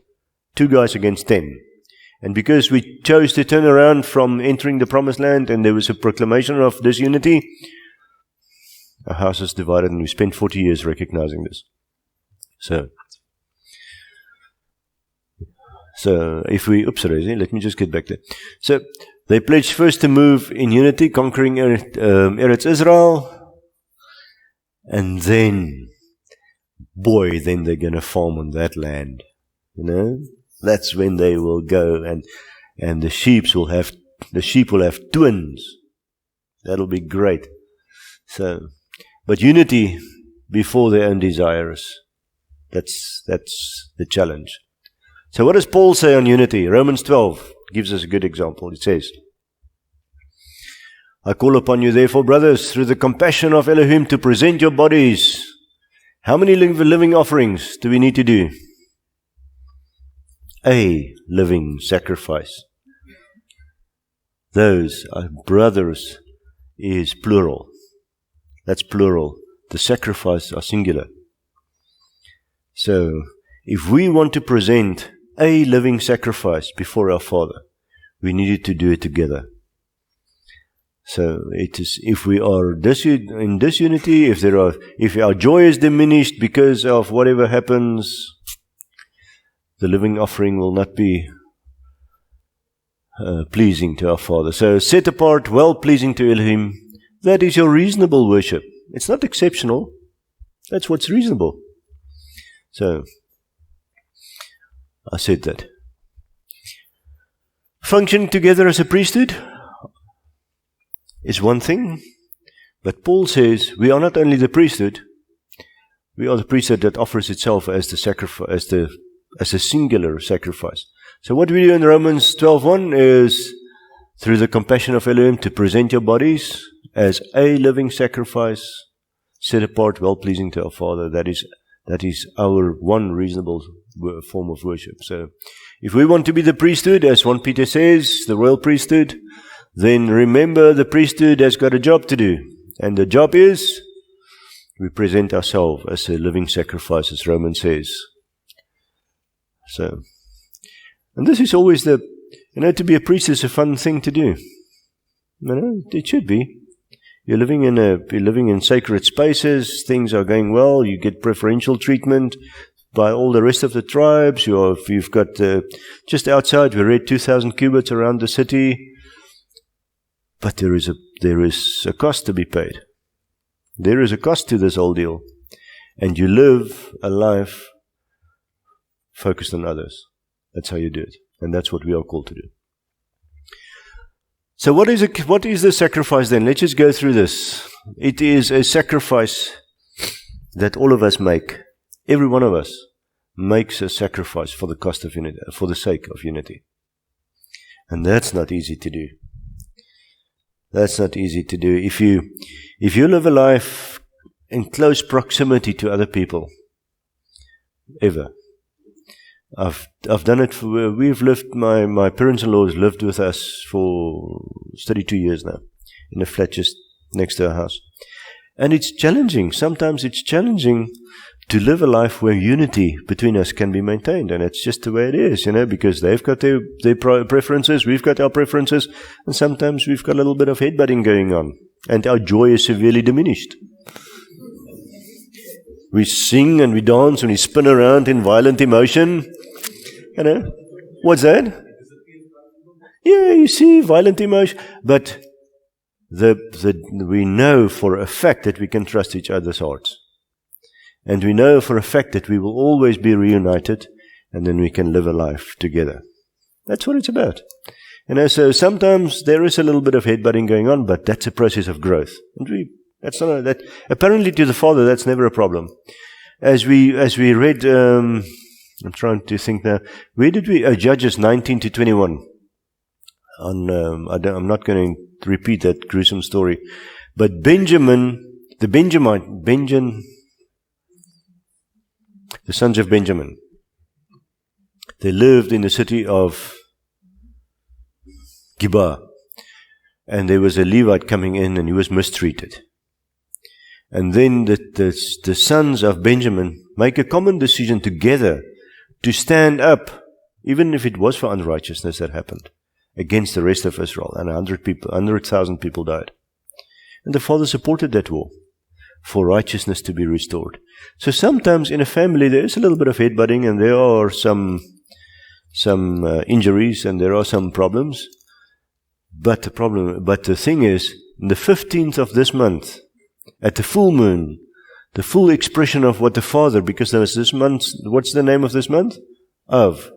2 guys against 10. And because we chose to turn around from entering the promised land, and there was a proclamation of disunity, our house is divided, and we spent 40 years recognizing this. So let me just get back there. So, they pledged first to move in unity, conquering Eretz Israel, and then they're going to farm on that land. That's when they will go, and the sheep will have twins. That'll be great. So, but unity before their own desires. That's the challenge. So what does Paul say on unity? Romans 12 gives us a good example. It says, I call upon you therefore, brothers, through the compassion of Elohim, to present your bodies. How many living offerings do we need to do? A living sacrifice. Those brothers is plural. That's plural. The sacrifice are singular. So, if we want to present a living sacrifice before our Father, we needed to do it together. So, it is, if we are in disunity, if our joy is diminished because of whatever happens, the living offering will not be pleasing to our Father. So, set apart, well pleasing to Elohim, that is your reasonable worship. It's not exceptional. That's what's reasonable. So, I said that. Functioning together as a priesthood is one thing, but Paul says we are not only the priesthood, we are the priesthood that offers itself as the sacrifice, as a singular sacrifice. So what we do in Romans 12:1 is, through the compassion of Elohim, to present your bodies as a living sacrifice, set apart, well pleasing to our Father. That is our one reasonable form of worship. So, if we want to be the priesthood, as 1 Peter says, the royal priesthood, then remember the priesthood has got a job to do. And the job is, We present ourselves as a living sacrifice, as Romans says. So, and this is always to be a priest is a fun thing to do. It should be. You're living in sacred spaces. Things are going well. You get preferential treatment by all the rest of the tribes. You've got just outside. We read 2,000 cubits around the city. But there is a cost to be paid. There is a cost to this whole deal. And you live a life focused on others. That's how you do it. And that's what we are called to do. So what is the sacrifice then? Let's just go through this. It is a sacrifice that all of us make. Every one of us makes a sacrifice for the cost of unity, for the sake of unity. And that's not easy to do. That's not easy to do. If you live a life in close proximity to other people, ever. I've done it we've lived, my parents-in-law has lived with us for 32 years now, in a flat just next to our house. And it's challenging. Sometimes it's challenging to live a life where unity between us can be maintained. And it's just the way it is, because they've got their preferences, we've got our preferences, and sometimes we've got a little bit of headbutting going on. And our joy is severely diminished. We sing and we dance and we spin around in violent emotion. What's that? Yeah, you see, violent emotion. But we know for a fact that we can trust each other's hearts. And we know for a fact that we will always be reunited, and then we can live a life together. That's what it's about. So sometimes there is a little bit of headbutting going on, but that's a process of growth. And apparently to the Father, that's never a problem. As we read, I'm trying to think now, where did we, Judges 19 to 21. I'm not going to repeat that gruesome story. But the sons of Benjamin, they lived in the city of Gibeah. And there was a Levite coming in and he was mistreated. And then the sons of Benjamin make a common decision together to stand up, even if it was for unrighteousness that happened, against the rest of Israel. And 100,000 people died. And the father supported that war for righteousness to be restored. So sometimes in a family there is a little bit of headbutting and there are some injuries and there are some problems. But the thing is, on the 15th of this month, at the full moon, the full expression of what the Father, because there is this month, what's the name of this month? Of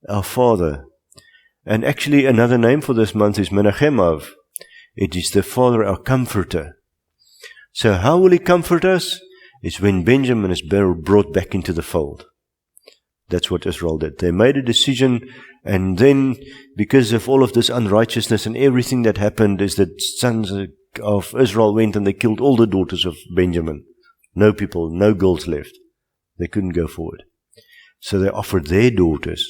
our Father. And actually another name for this month is Menachem Av. It is the Father, our Comforter. So how will He comfort us? It's when Benjamin is brought back into the fold. That's what Israel did. They made a decision, and then because of all of this unrighteousness and everything that happened, is that sons of Israel went and they killed all the daughters of Benjamin. No people, no girls left. They couldn't go forward. So they offered their daughters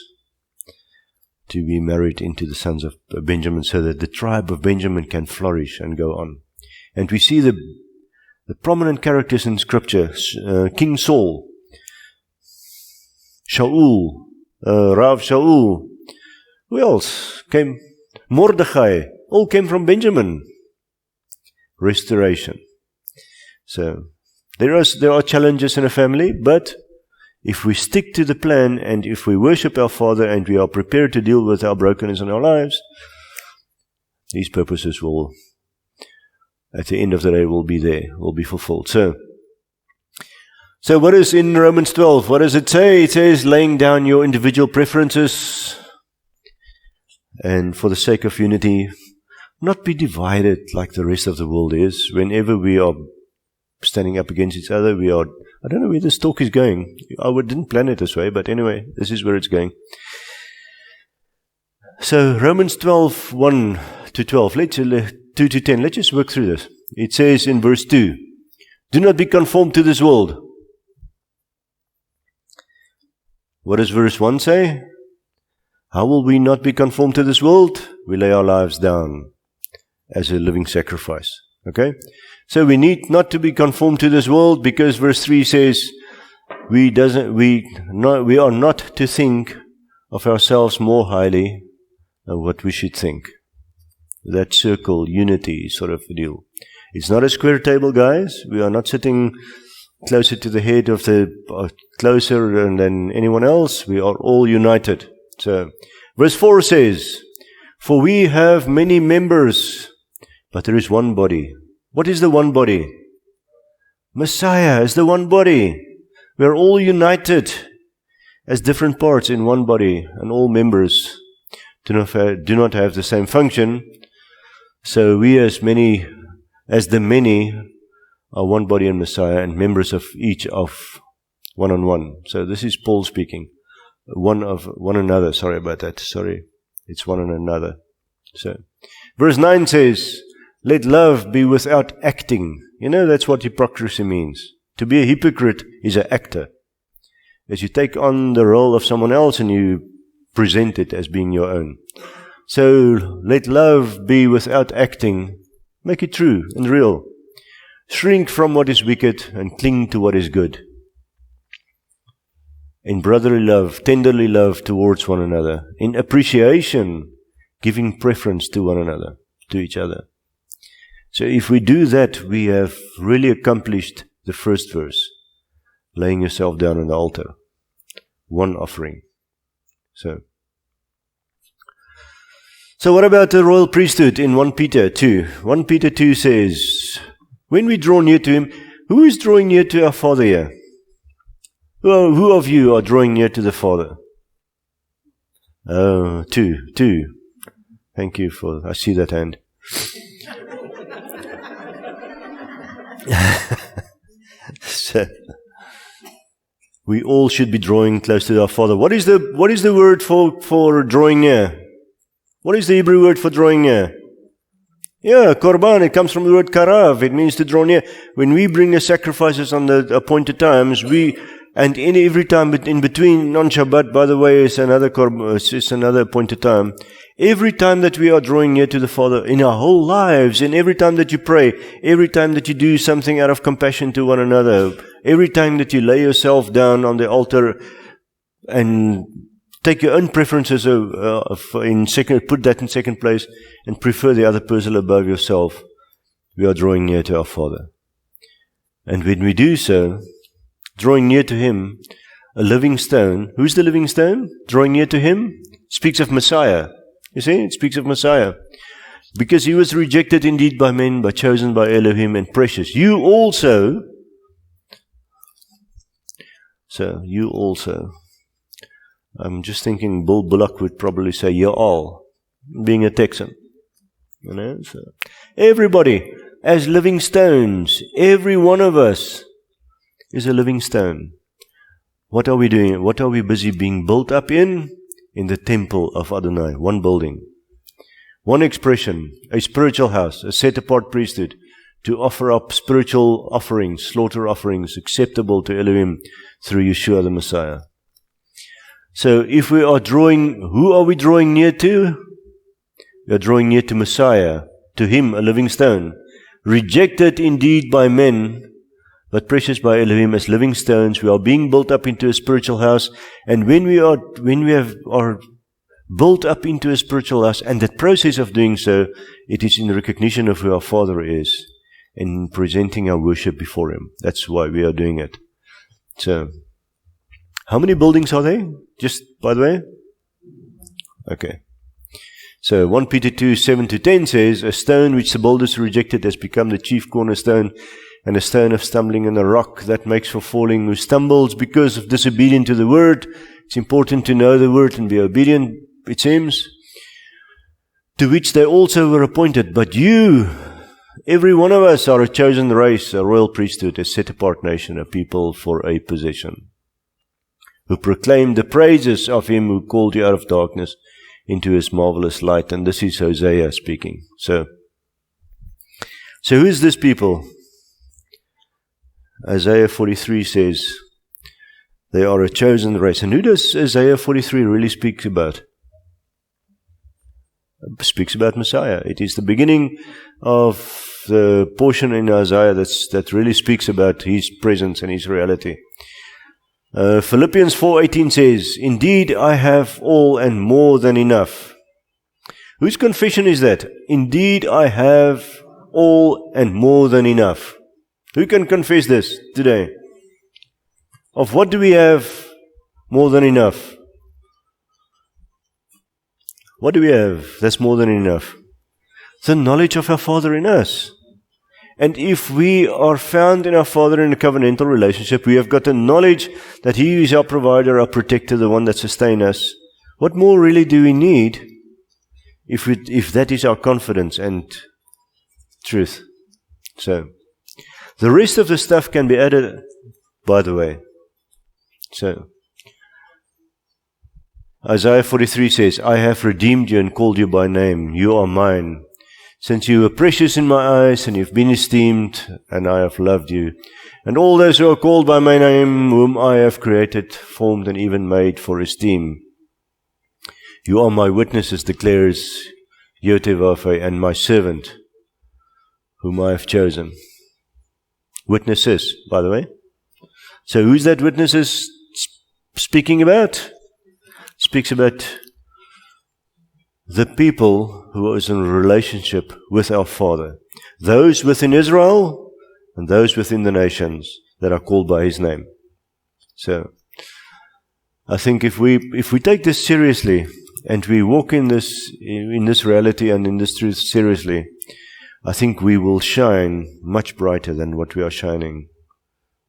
to be married into the sons of Benjamin so that the tribe of Benjamin can flourish and go on. And we see the prominent characters in Scripture, King Saul, Shaul, Rav Shaul. Who else came? Mordechai. All came from Benjamin. Restoration. So there are challenges in a family, but if we stick to the plan and if we worship our Father and we are prepared to deal with our brokenness in our lives, these purposes will, at the end of the day, will be there, will be fulfilled. So what is in Romans 12? What does it say? It says, laying down your individual preferences and for the sake of unity, not be divided like the rest of the world is. Whenever we are standing up against each other, I don't know where this talk is going. I didn't plan it this way, but anyway, this is where it's going. So Romans 12, 1 to 12, 2 to 10, let's just work through this. It says in verse 2, do not be conformed to this world. What does verse 1 say? How will we not be conformed to this world? We lay our lives down as a living sacrifice. Okay? So we need not to be conformed to this world, because verse 3 says, we are not to think of ourselves more highly than what we should think. That circle, unity sort of a deal. It's not a square table, guys. We are not sitting closer to the head of closer than anyone else. We are all united. So, verse 4 says, for we have many members, but there is one body. What is the one body? Messiah is the one body. We are all united as different parts in one body, and all members do not have the same function. So we as the many are one body in Messiah, and members of each of one on one. So this is Paul speaking. One another. Sorry about that. Sorry. It's one on another. So, verse 9 says, let love be without acting. You know, that's what hypocrisy means. To be a hypocrite is an actor. As you take on the role of someone else and you present it as being your own. So, let love be without acting. Make it true and real. Shrink from what is wicked and cling to what is good. In brotherly love, tenderly love towards one another. In appreciation, giving preference to one another, to each other. So if we do that, we have really accomplished the first verse. Laying yourself down on the altar. One offering. So what about the royal priesthood in 1 Peter 2? 1 Peter 2 says, when we draw near to Him, who is drawing near to our Father here? Who of you are drawing near to the Father? Oh, two. Thank you I see that hand. So, we all should be drawing close to our Father. What is the word for drawing near? What is the Hebrew word for drawing near? Yeah, korban. It comes from the word karav. It means to draw near. When we bring the sacrifices on the appointed times, and in every time in between, on Shabbat, by the way, is another appointed time. Every time that we are drawing near to the Father in our whole lives, and every time that you pray, every time that you do something out of compassion to one another, every time that you lay yourself down on the altar and take your own preferences put that in second place and prefer the other person above yourself, we are drawing near to our Father. And when we do so, drawing near to Him, a living stone. Who's the living stone? Drawing near to Him speaks of Messiah. You see, it speaks of Messiah. Because He was rejected indeed by men, but chosen by Elohim and precious. You also. I'm just thinking Bill Bullock would probably say, you're all, being a Texan. You know, so everybody, as living stones, every one of us is a living stone. What are we doing? What are we busy being built up in? In the temple of Adonai. One building. One expression. A spiritual house. A set-apart priesthood. To offer up spiritual offerings, slaughter offerings, acceptable to Elohim through Yeshua the Messiah. So if we are who are we drawing near to? We are drawing near to Messiah. To Him, a living stone. Rejected indeed by men, but precious by Elohim as living stones. We are being built up into a spiritual house. And when we are built up into a spiritual house, and the process of doing so, it is in recognition of who our Father is, and presenting our worship before Him. That's why we are doing it. So, how many buildings are there? Just by the way? Okay. So 1 Peter 2, 7-10 says, a stone which the builders rejected has become the chief cornerstone, and a stone of stumbling and a rock that makes for falling, who stumbles because of disobedience to the word. It's important to know the word and be obedient, it seems. To which they also were appointed. But you, every one of us, are a chosen race, a royal priesthood, a set-apart nation, a people for a possession, who proclaim the praises of Him who called you out of darkness into His marvelous light. And this is Hosea speaking. So who is this people? Isaiah 43 says, they are a chosen race. And who does Isaiah 43 really speak about? It speaks about Messiah. It is the beginning of the portion in Isaiah that really speaks about His presence and His reality. Philippians 4:18 says, "Indeed, I have all and more than enough." Whose confession is that? Indeed, I have all and more than enough. Who can confess this today? Of what do we have more than enough? What do we have that's more than enough? The knowledge of our Father in us. And if we are found in our Father in a covenantal relationship, we have got the knowledge that He is our provider, our protector, the one that sustains us. What more really do we need if that is our confidence and truth? So, the rest of the stuff can be added, by the way. So, Isaiah 43 says, "I have redeemed you and called you by name. You are mine. Since you were precious in my eyes, and you've been esteemed, and I have loved you. And all those who are called by my name, whom I have created, formed, and even made for esteem. You are my witnesses, declares Yotevaphe, and my servant, whom I have chosen." Witnesses, by the way. So who's that witnesses speaking about? Speaks about the people who is in a relationship with our Father. Those within Israel and those within the nations that are called by His name. So, I think if we take this seriously and we walk in this reality and in this truth seriously, I think we will shine much brighter than what we are shining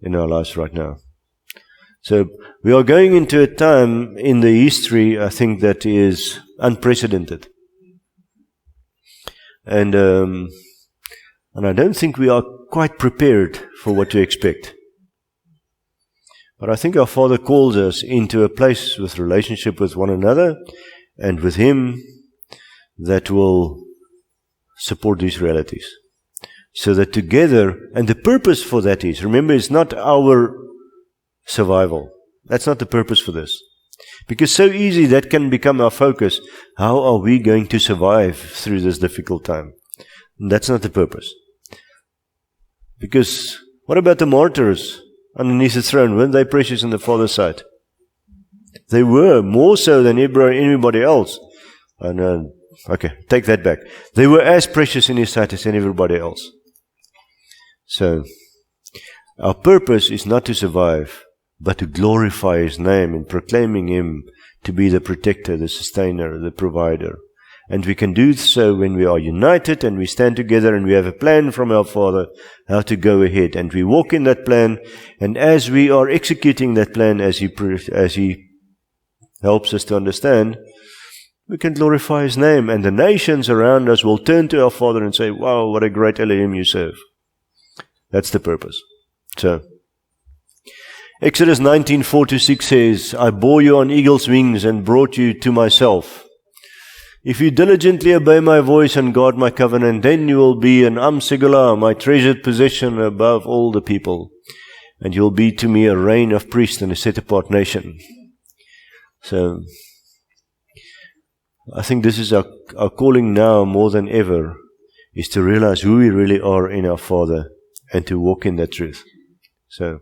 in our lives right now. So, we are going into a time in the history, I think, that is unprecedented. And I don't think we are quite prepared for what to expect. But I think our Father calls us into a place with relationship with one another and with Him that will support these realities. So that together, and the purpose for that is, remember, it's not our survival. That's not the purpose for this. Because so easy that can become our focus. How are we going to survive through this difficult time? And that's not the purpose. Because what about the martyrs underneath the throne? Weren't they precious in the Father's sight? They were, more so than anybody else. Okay, take that back. They were as precious in His sight as everybody else. So, our purpose is not to survive, but to glorify His name and proclaiming Him to be the protector, the sustainer, the provider. And we can do so when we are united and we stand together and we have a plan from our Father how to go ahead. And we walk in that plan, and as we are executing that plan, as He helps us to understand, we can glorify His name. And the nations around us will turn to our Father and say, "Wow, what a great Elohim you serve." That's the purpose. So, Exodus 19:4-6 says, "I bore you on eagle's wings and brought you to myself. If you diligently obey my voice and guard my covenant, then you will be an Segula, my treasured possession above all the people. And you will be to me a reign of priests and a set-apart nation." So, I think this is our calling now more than ever, is to realize who we really are in our Father and to walk in that truth. So,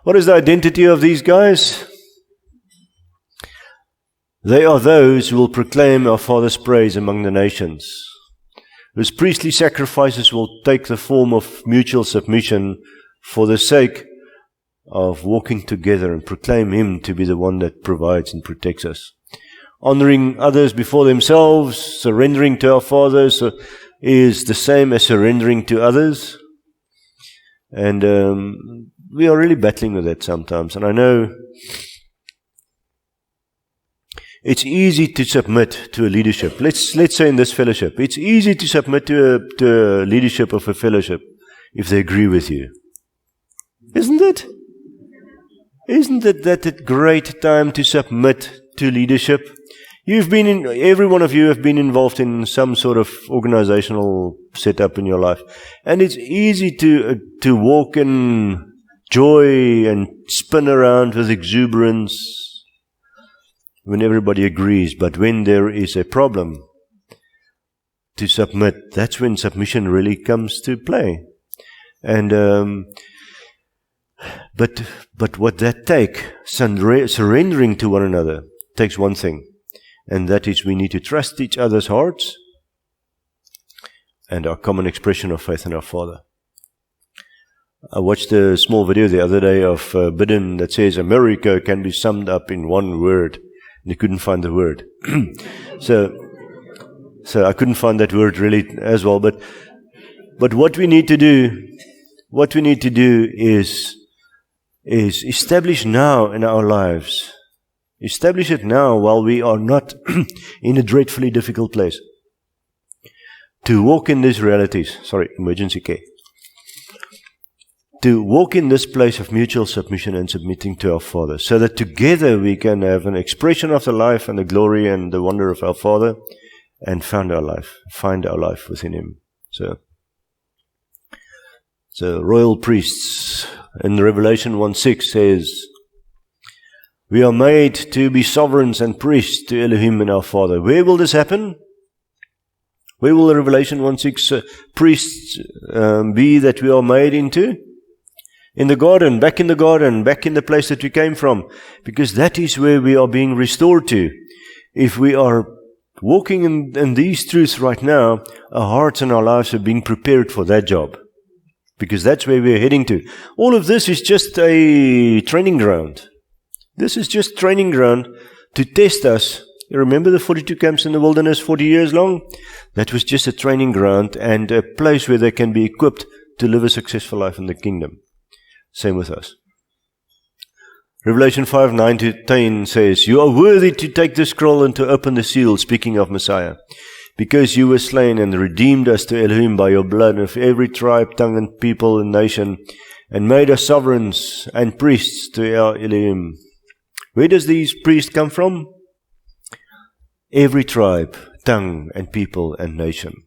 what is the identity of these guys? They are those who will proclaim our Father's praise among the nations, whose priestly sacrifices will take the form of mutual submission for the sake of walking together and proclaim Him to be the one that provides and protects us. Honoring others before themselves, surrendering to our Father is the same as surrendering to others. And we are really battling with that sometimes. And I know it's easy to submit to a leadership. Let's say in this fellowship, it's easy to submit to a leadership of a fellowship if they agree with you. Isn't it? Isn't it that a great time to submit to leadership? Every one of you have been involved in some sort of organizational setup in your life. And it's easy to walk in joy and spin around with exuberance when everybody agrees. But when there is a problem, to submit, that's when submission really comes to play. And but what that takes, surrendering to one another, takes one thing, and that is we need to trust each other's hearts and our common expression of faith in our Father. I watched a small video the other day of Biden that says America can be summed up in one word, and he couldn't find the word. So I couldn't find that word really as well. But what we need to do is establish now in our lives. Establish it now while we are not in a dreadfully difficult place. To walk in these realities. Sorry, emergency care. To walk in this place of mutual submission and submitting to our Father, so that together we can have an expression of the life and the glory and the wonder of our Father, and find our life within Him. So royal priests in Revelation 1:6 says, we are made to be sovereigns and priests to Elohim and our Father. Where will this happen? Where will the Revelation 1:6 priests be that we are made into? In the garden, back in the place that we came from. Because that is where we are being restored to. If we are walking in these truths right now, our hearts and our lives are being prepared for that job. Because that's where we're heading to. All of this is just a training ground. This is just training ground to test us. You remember the 42 camps in the wilderness, 40 years long? That was just a training ground and a place where they can be equipped to live a successful life in the kingdom. Same with us. Revelation 5:9-10 says, you are worthy to take the scroll and to open the seal, speaking of Messiah, because you were slain and redeemed us to Elohim by your blood of every tribe, tongue and people and nation, and made us sovereigns and priests to our Elohim. Where does these priests come from? Every tribe, tongue and people and nation.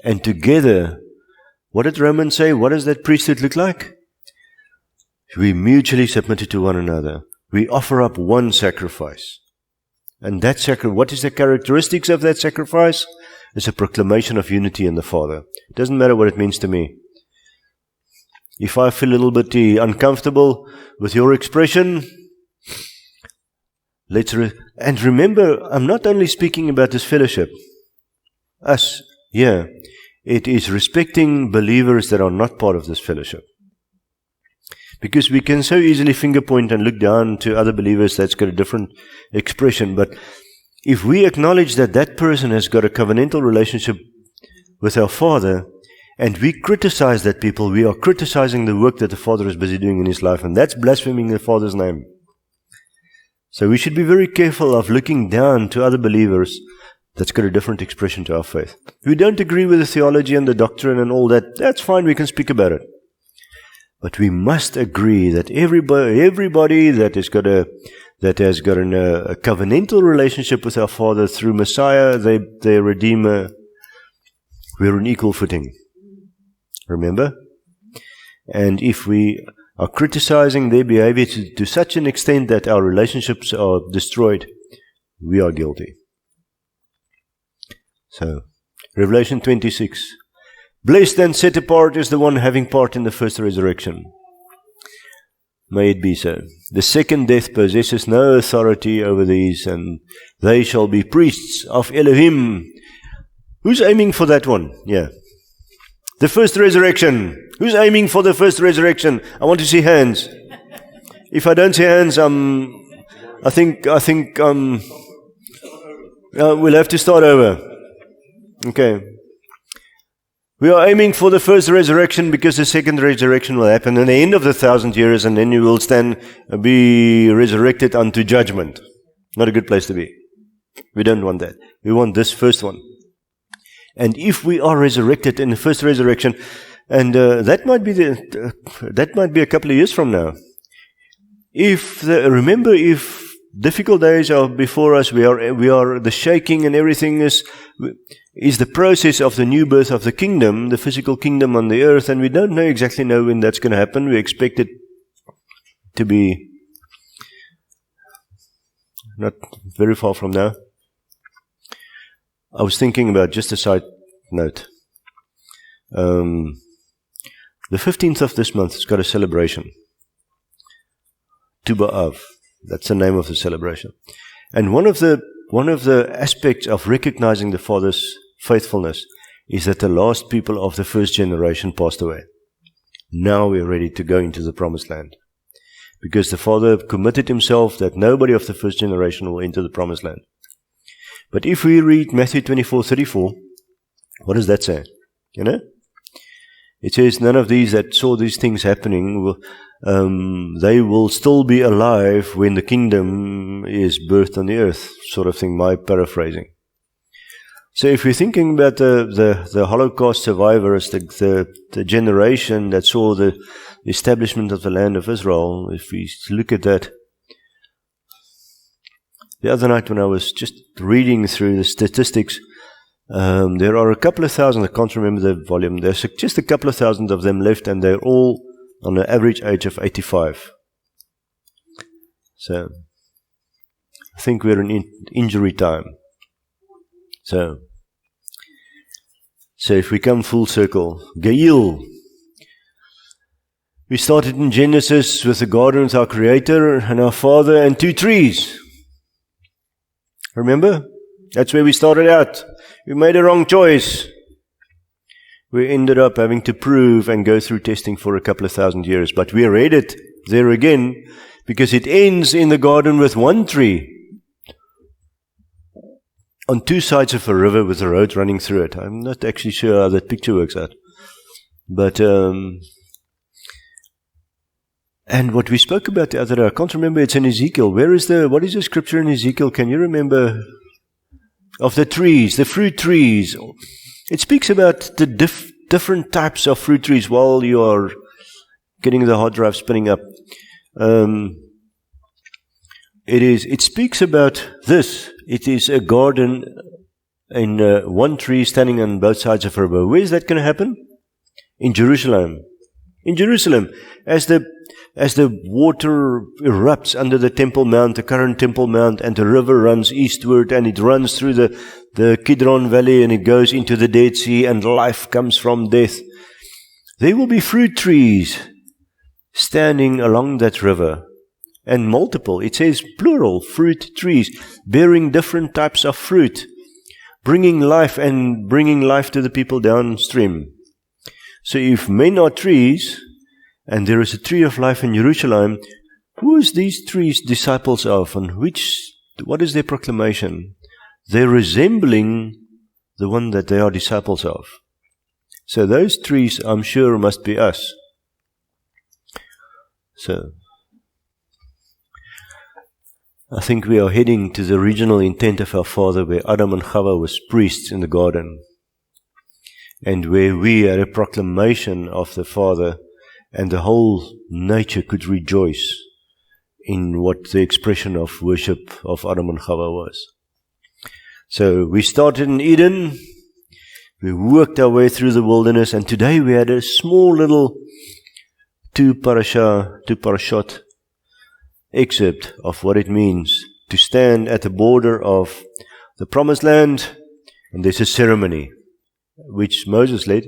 And together, what did Romans say? What does that priesthood look like? We mutually submitted to one another. We offer up one sacrifice. And that what is the characteristics of that sacrifice? It's a proclamation of unity in the Father. It doesn't matter what it means to me. If I feel a little bit uncomfortable with your expression, and remember, I'm not only speaking about this fellowship. Us, yeah. It is respecting believers that are not part of this fellowship. Because we can so easily finger point and look down to other believers that's got a different expression. But if we acknowledge that that person has got a covenantal relationship with our Father, and we criticize that people, we are criticizing the work that the Father is busy doing in his life, and that's blaspheming the Father's name. So we should be very careful of looking down to other believers that's got a different expression to our faith. We don't agree with the theology and the doctrine and all that. That's fine, we can speak about it. But we must agree that everybody that has got a covenantal relationship with our Father through Messiah, their Redeemer, we're on equal footing. Remember? And if we are criticizing their behavior to such an extent that our relationships are destroyed, we are guilty. So, Revelation 26. Blessed and set apart is the one having part in the first resurrection. May it be so. The second death possesses no authority over these, and they shall be priests of Elohim. Who's aiming for that one? Yeah. The first resurrection. Who's aiming for the first resurrection? I want to see hands. If I don't see hands, I think we'll have to start over. Okay. We are aiming for the first resurrection because the second resurrection will happen at the end of the 1,000 years, and then you will be resurrected unto judgment. Not a good place to be. We don't want that. We want this first one. And if we are resurrected in the first resurrection, and that might be a couple of years from now. Remember, if difficult days are before us, we are the shaking and everything is the process of the new birth of the kingdom, the physical kingdom on the earth, and we don't exactly know when that's going to happen. We expect it to be not very far from now. I was thinking about, just a side note, the 15th of this month has got a celebration. Tu B'Av, that's the name of the celebration. And one of the aspects of recognizing the Father's faithfulness is that the last people of the first generation passed away. Now we're ready to go into the promised land. Because the Father committed himself that nobody of the first generation will enter the promised land. But if we read Matthew 24:34, what does that say? You know? It says, none of these that saw these things happening, they will still be alive when the kingdom is birthed on the earth, sort of thing, my paraphrasing. So if we're thinking about the Holocaust survivors, the generation that saw the establishment of the land of Israel, if we look at that, the other night when I was just reading through the statistics, there are a couple of thousand, I can't remember the volume, there's just a couple of thousand of them left, and they're all on an average age of 85. So, I think we're in injury time. So if we come full circle, Geil. We started in Genesis with the garden with our Creator and our Father and 2 trees. Remember? That's where we started out. We made a wrong choice. We ended up having to prove and go through testing for a couple of thousand years. But we read it there again because it ends in the garden with 1 tree on 2 sides of a river with a road running through it. I'm not actually sure how that picture works out. But, and what we spoke about the other day, I can't remember, it's in Ezekiel. What is the scripture in Ezekiel? Can you remember? Of the trees, the fruit trees. It speaks about the different types of fruit trees while you are getting the hard drive spinning up. It speaks about this. It is a garden in 1 tree standing on both sides of a river. Where is that going to happen? In Jerusalem. In Jerusalem. As the water erupts under the Temple Mount, the current Temple Mount, and the river runs eastward, and it runs through the Kidron Valley, and it goes into the Dead Sea, and life comes from death. There will be fruit trees standing along that river. And multiple, it says plural, fruit trees, bearing different types of fruit, bringing life to the people downstream. So if men are trees, and there is a tree of life in Jerusalem, who is these trees disciples of, and what is their proclamation? They're resembling the one that they are disciples of. So those trees, I'm sure, must be us. So, I think we are heading to the original intent of our Father, where Adam and Chava was priests in the garden, and where we had a proclamation of the Father, and the whole nature could rejoice in what the expression of worship of Adam and Chava was. So we started in Eden, we worked our way through the wilderness, and today we had a small little two parashat excerpt of what it means to stand at the border of the promised land, and there's a ceremony which Moses led,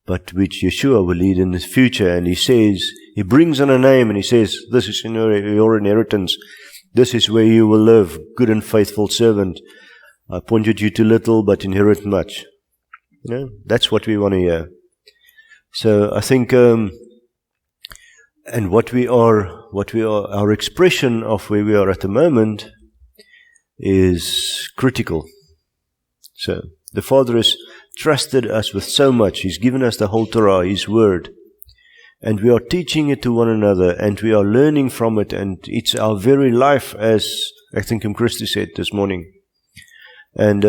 but which Yeshua will lead in the future. And he brings on a name and he says, this is your inheritance, this is where you will live, good and faithful servant. I appointed you to little, but inherit much. That's what we want to hear. So I think, and what we are, our expression of where we are at the moment is critical. So the Father has trusted us with so much. He's given us the whole Torah, His Word, and we are teaching it to one another, and we are learning from it, and it's our very life, as I think Christy said this morning. And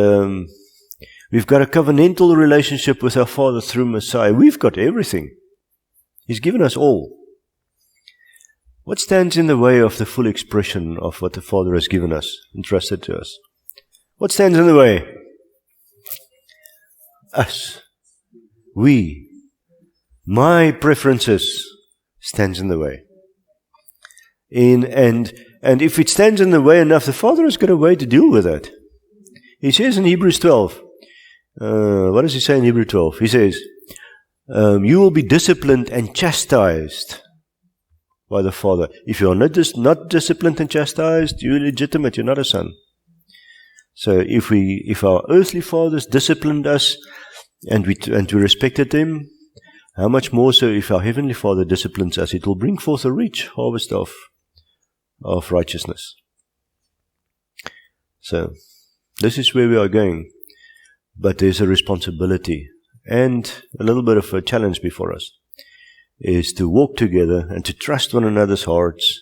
we've got a covenantal relationship with our Father through Massei. We've got everything. He's given us all. What stands in the way of the full expression of what the Father has given us, entrusted to us? What stands in the way? Us. We. My preferences stands in the way. And if it stands in the way enough, the Father has got a way to deal with that. He says in Hebrews 12, what does he say in Hebrew 12? He says, you will be disciplined and chastised by the Father. If you are not disciplined and chastised, you're illegitimate, you're not a son. So if our earthly fathers disciplined us and we respected them, how much more so if our heavenly Father disciplines us? It will bring forth a rich harvest of righteousness. So this is where we are going. But there's a responsibility and a little bit of a challenge before us, is to walk together and to trust one another's hearts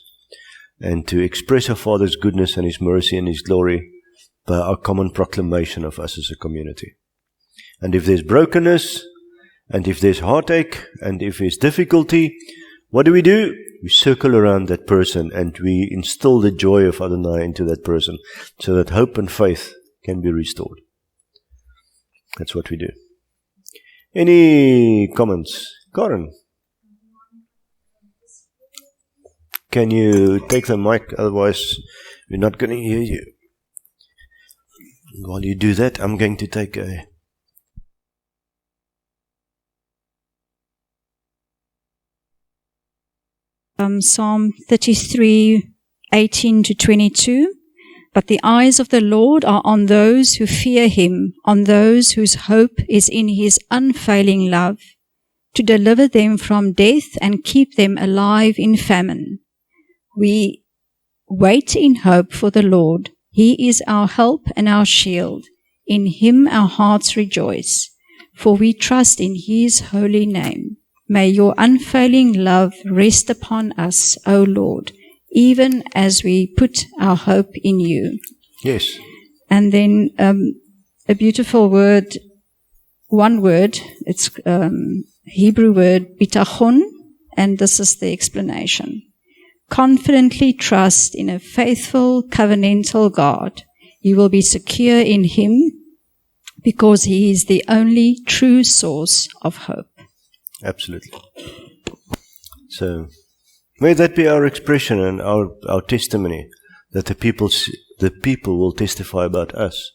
and to express our Father's goodness and His mercy and His glory by our common proclamation of us as a community. And if there's brokenness, and if there's heartache, and if there's difficulty, what do? We circle around that person and we instill the joy of Adonai into that person so that hope and faith can be restored. That's what we do. Any comments? Karen? Can you take the mic? Otherwise, we're not going to hear you. While you do that, I'm going to take a... Psalm 33, 18 to 22. But the eyes of the Lord are on those who fear Him, on those whose hope is in His unfailing love, to deliver them from death and keep them alive in famine. We wait in hope for the Lord. He is our help and our shield. In Him our hearts rejoice, for we trust in His holy name. May your unfailing love rest upon us, O Lord, even as we put our hope in you. Yes. And then a beautiful word, one word, it's Hebrew word, bitachon, and this is the explanation. Confidently trust in a faithful, covenantal God. You will be secure in Him because He is the only true source of hope. Absolutely. So, may that be our expression and our testimony, that the people will testify about us,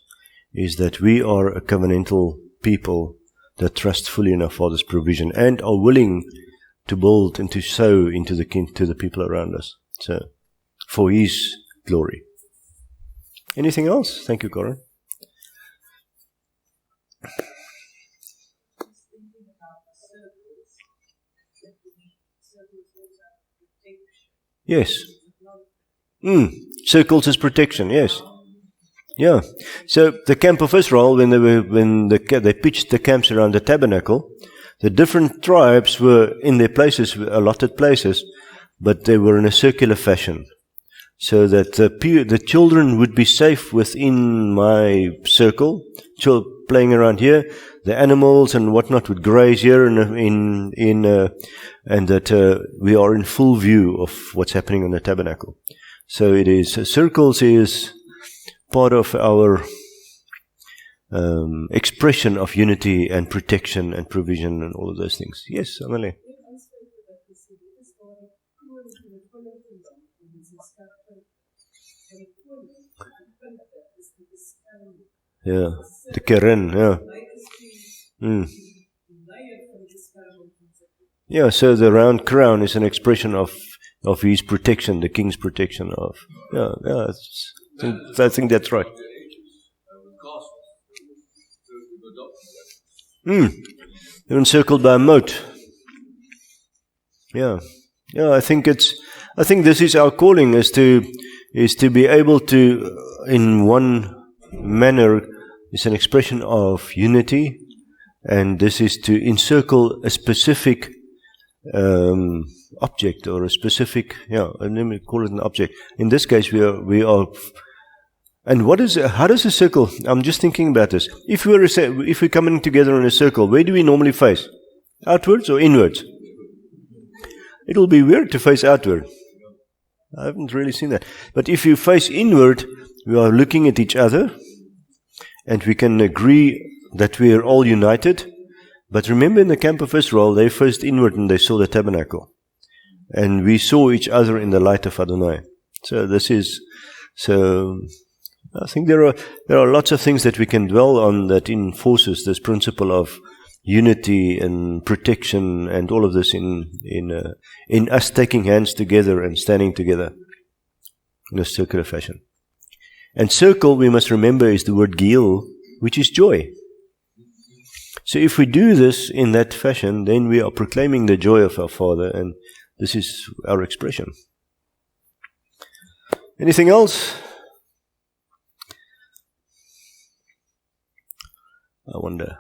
is that we are a covenantal people that trust fully in our Father's provision and are willing to build and to sow into the people around us. So, for His glory. Anything else? Thank you, Corin. Yes. Circles as protection, yes. Yeah. So the camp of Israel, when they pitched the camps around the tabernacle, the different tribes were in their places, allotted places, but they were in a circular fashion, so that the children would be safe within my circle, playing around here. The animals and whatnot would graze here, and that we are in full view of what's happening on the tabernacle. So it is circles is part of our expression of unity and protection and provision and all of those things. Yes, Amelie. Yeah, the keren, yeah. Yeah, so the round crown is an expression of his protection, the king's protection of. Yeah, I think that's right. They're encircled by a moat. Yeah, I think this is our calling, is to be able to, in one manner, is an expression of unity, and this is to encircle a specific object or a specific, let me call it an object. In this case, we are. And how does a circle? I'm just thinking about this. If we're coming together in a circle, where do we normally face? Outwards or inwards? It'll be weird to face outward. I haven't really seen that. But if you face inward, we are looking at each other, and we can agree that we are all united. But remember, in the camp of Israel, they faced inward and they saw the tabernacle. And we saw each other in the light of Adonai. So I think there are lots of things that we can dwell on that enforces this principle of unity and protection and all of this in us taking hands together and standing together in a circular fashion. And circle, we must remember, is the word gil, which is joy. So if we do this in that fashion, then we are proclaiming the joy of our Father, and this is our expression. Anything else? I wonder.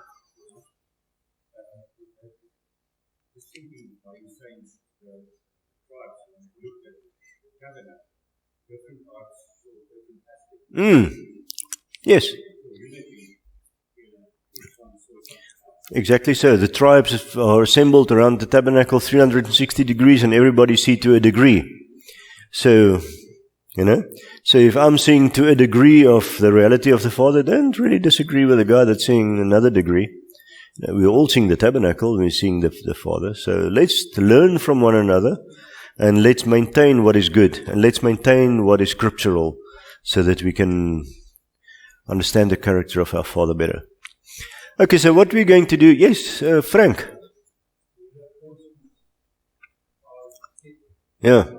Yes. Exactly so. The tribes are assembled around the tabernacle 360 degrees and everybody see to a degree. So, so if I'm seeing to a degree of the reality of the Father, don't really disagree with the guy that's seeing another degree. We're all seeing the tabernacle, we're seeing the Father. So let's learn from one another and let's maintain what is good and let's maintain what is scriptural so that we can understand the character of our Father better. Okay, so what we're going to do, yes, Frank. Yeah.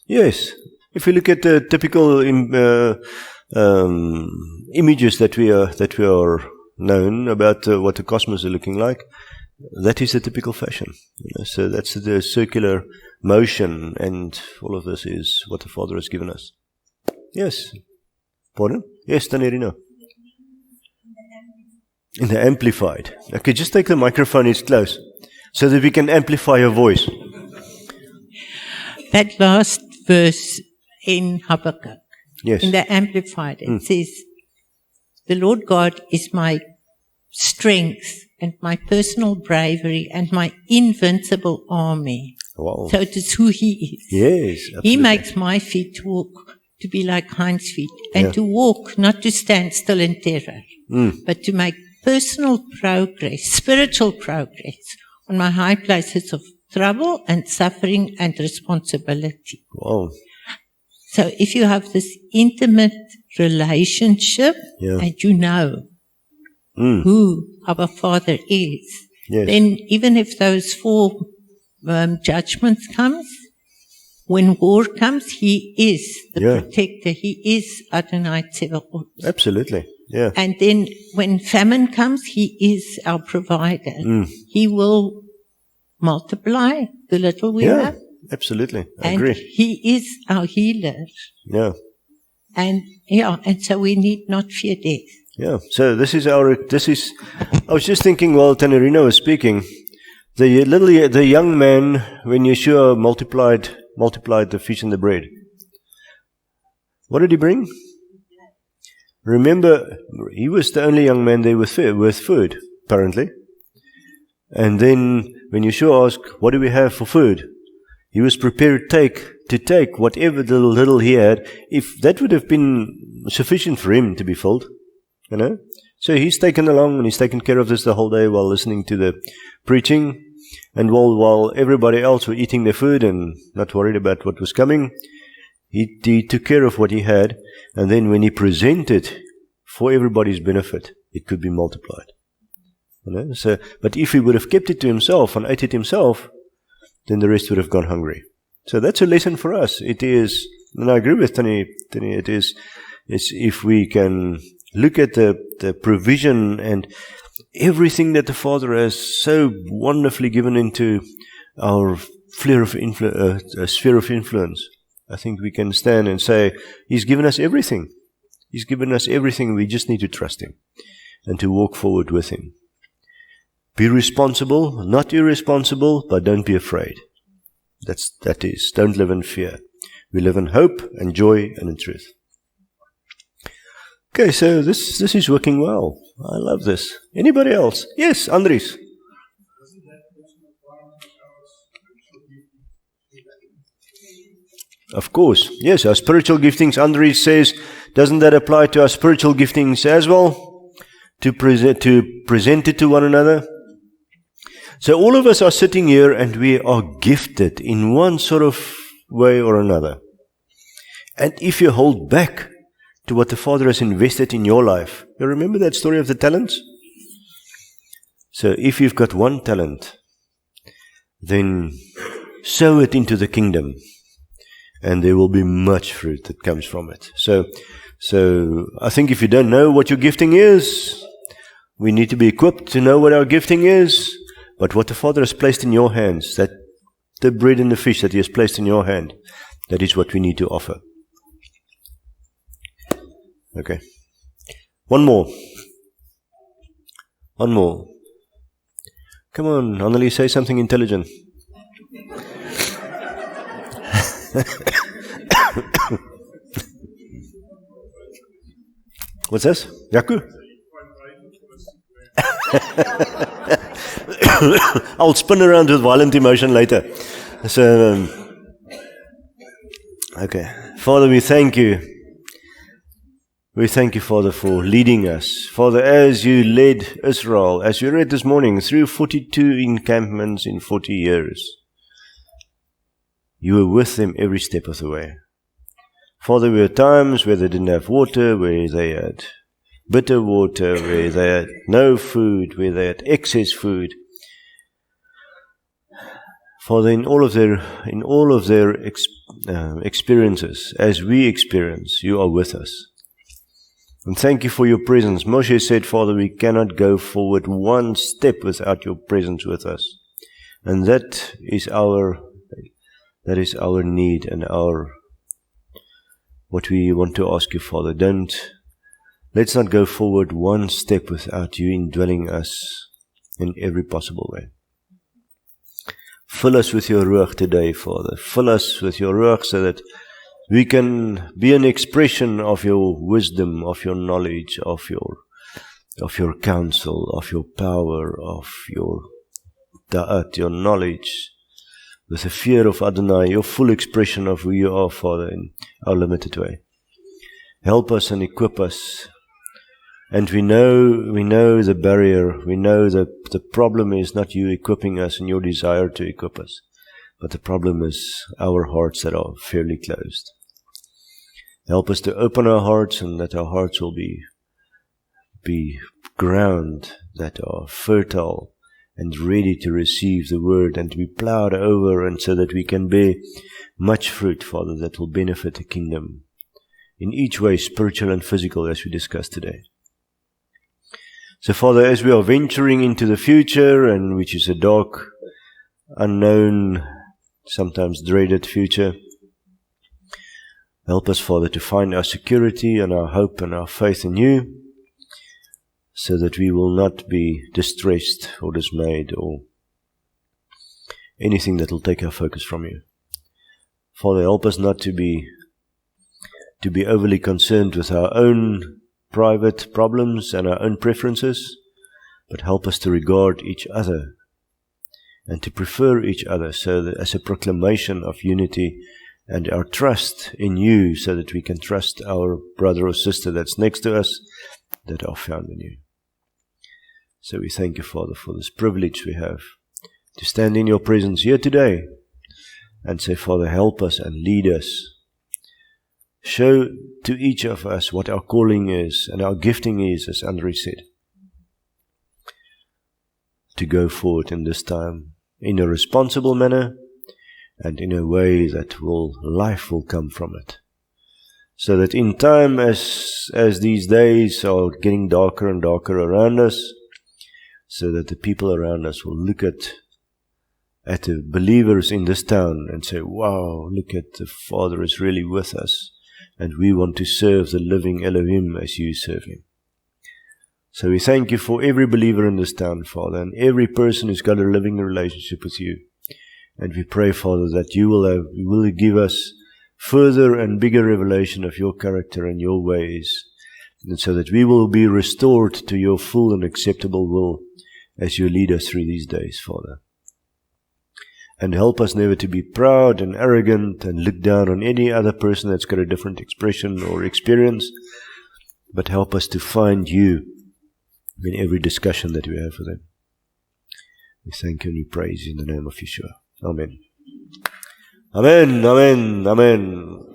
Yes. If you look at the typical images that we are known about what the cosmos is looking like, that is the typical fashion. So that's the circular motion, and all of this is what the Father has given us. Yes. Pardon? Yes, Tanerina. In the amplified. Okay, just take the microphone, it's close, so that we can amplify your voice. That last verse in Habakkuk, yes. In the amplified, it says, "The Lord God is my strength and my personal bravery and my invincible army." Wow. So it is who He is. Yes, absolutely. He makes my feet to walk, to be like hinds' feet, and to walk, not to stand still in terror, but to make personal progress, spiritual progress on my high places of trouble and suffering and responsibility. Wow. So if you have this intimate relationship and you know who our Father is, then even if those 4 judgments comes, when war comes, He is the protector. He is Adonai Tzevaot. Absolutely. Yeah. And then when famine comes, He is our provider. He will multiply the little we have. Absolutely. I and agree. He is our healer. Yeah. And so we need not fear death. Yeah. So I was just thinking while Tanerina was speaking, the young man, when Yeshua multiplied the fish and the bread, what did he bring? Remember, he was the only young man there with food, apparently. And then when Yeshua asked, what do we have for food? He was prepared to take whatever little he had, if that would have been sufficient for him to be filled. So he's taken along and he's taken care of this the whole day while listening to the preaching. And while everybody else were eating their food and not worried about what was coming, he took care of what he had. And then when he presented for everybody's benefit, it could be multiplied. But if he would have kept it to himself and ate it himself, then the rest would have gone hungry. So that's a lesson for us. It is, and I agree with Tani, it's if we can look at the provision and everything that the Father has so wonderfully given into our sphere of influence, I think we can stand and say, He's given us everything. He's given us everything. We just need to trust Him and to walk forward with Him. Be responsible, not irresponsible, but don't be afraid. That is, don't live in fear. We live in hope and joy and in truth. Okay, so this is working well. I love this. Anybody else? Yes, Andries. Of course. Yes, our spiritual giftings, Andries says, doesn't that apply to our spiritual giftings as well? To present it to one another? So all of us are sitting here and we are gifted in one sort of way or another. And if you hold back to what the Father has invested in your life. You remember that story of the talents? So if you've got 1 talent, then sow it into the kingdom, and there will be much fruit that comes from it. So I think if you don't know what your gifting is, we need to be equipped to know what our gifting is, but what the Father has placed in your hands, that the bread and the fish that He has placed in your hand, that is what we need to offer. Okay. One more. Come on, Annelie, say something intelligent. What's this? Jaco? I'll spin around with violent emotion later. So, okay. Father, we thank you. We thank you, Father, for leading us. Father, as you led Israel, as we read this morning, through 42 encampments in 40 years, you were with them every step of the way. Father, there were times where they didn't have water, where they had bitter water, where they had no food, where they had excess food. Father, in all of their experiences, as we experience, you are with us. And thank you for your presence. Moshe said, Father, we cannot go forward 1 step without your presence with us. And that is our need and what we want to ask you, Father. Let's not go forward 1 step without you indwelling us in every possible way. Fill us with your Ruach today, Father. Fill us with your Ruach so that we can be an expression of your wisdom, of your knowledge, of your counsel, of your power, of your da'at, your knowledge, with the fear of Adonai, your full expression of who you are, Father, in our limited way. Help us and equip us. And we know the barrier, we know that the problem is not you equipping us and your desire to equip us, but the problem is our hearts that are fairly closed. Help us to open our hearts, and that our hearts will be ground that are fertile and ready to receive the word and to be plowed over, and so that we can bear much fruit, Father, that will benefit the kingdom in each way, spiritual and physical, as we discussed today. So, Father, as we are venturing into the future, and which is a dark, unknown, sometimes dreaded future, help us, Father, to find our security and our hope and our faith in you, so that we will not be distressed or dismayed or anything that will take our focus from you. Father, help us not to be overly concerned with our own private problems and our own preferences, but help us to regard each other and to prefer each other, so that as a proclamation of unity and our trust in you, so that we can trust our brother or sister that's next to us, that are found in you. So we thank you, Father, for this privilege we have to stand in your presence here today and say, Father, help us and lead us. Show to each of us what our calling is and our gifting is, as Andre said, to go forward in this time in a responsible manner and in a way that life will come from it. So that in time, as these days are getting darker and darker around us, so that the people around us will look at the believers in this town and say, wow, look at the Father is really with us, and we want to serve the living Elohim as you serve him. So we thank you for every believer in this town, Father, and every person who's got a living relationship with you. And we pray, Father, that you will give us further and bigger revelation of your character and your ways, and so that we will be restored to your full and acceptable will as you lead us through these days, Father. And help us never to be proud and arrogant and look down on any other person that's got a different expression or experience, but help us to find you in every discussion that we have with them. We thank you and we praise you in the name of Yeshua. Amen. Amen, amen, amen.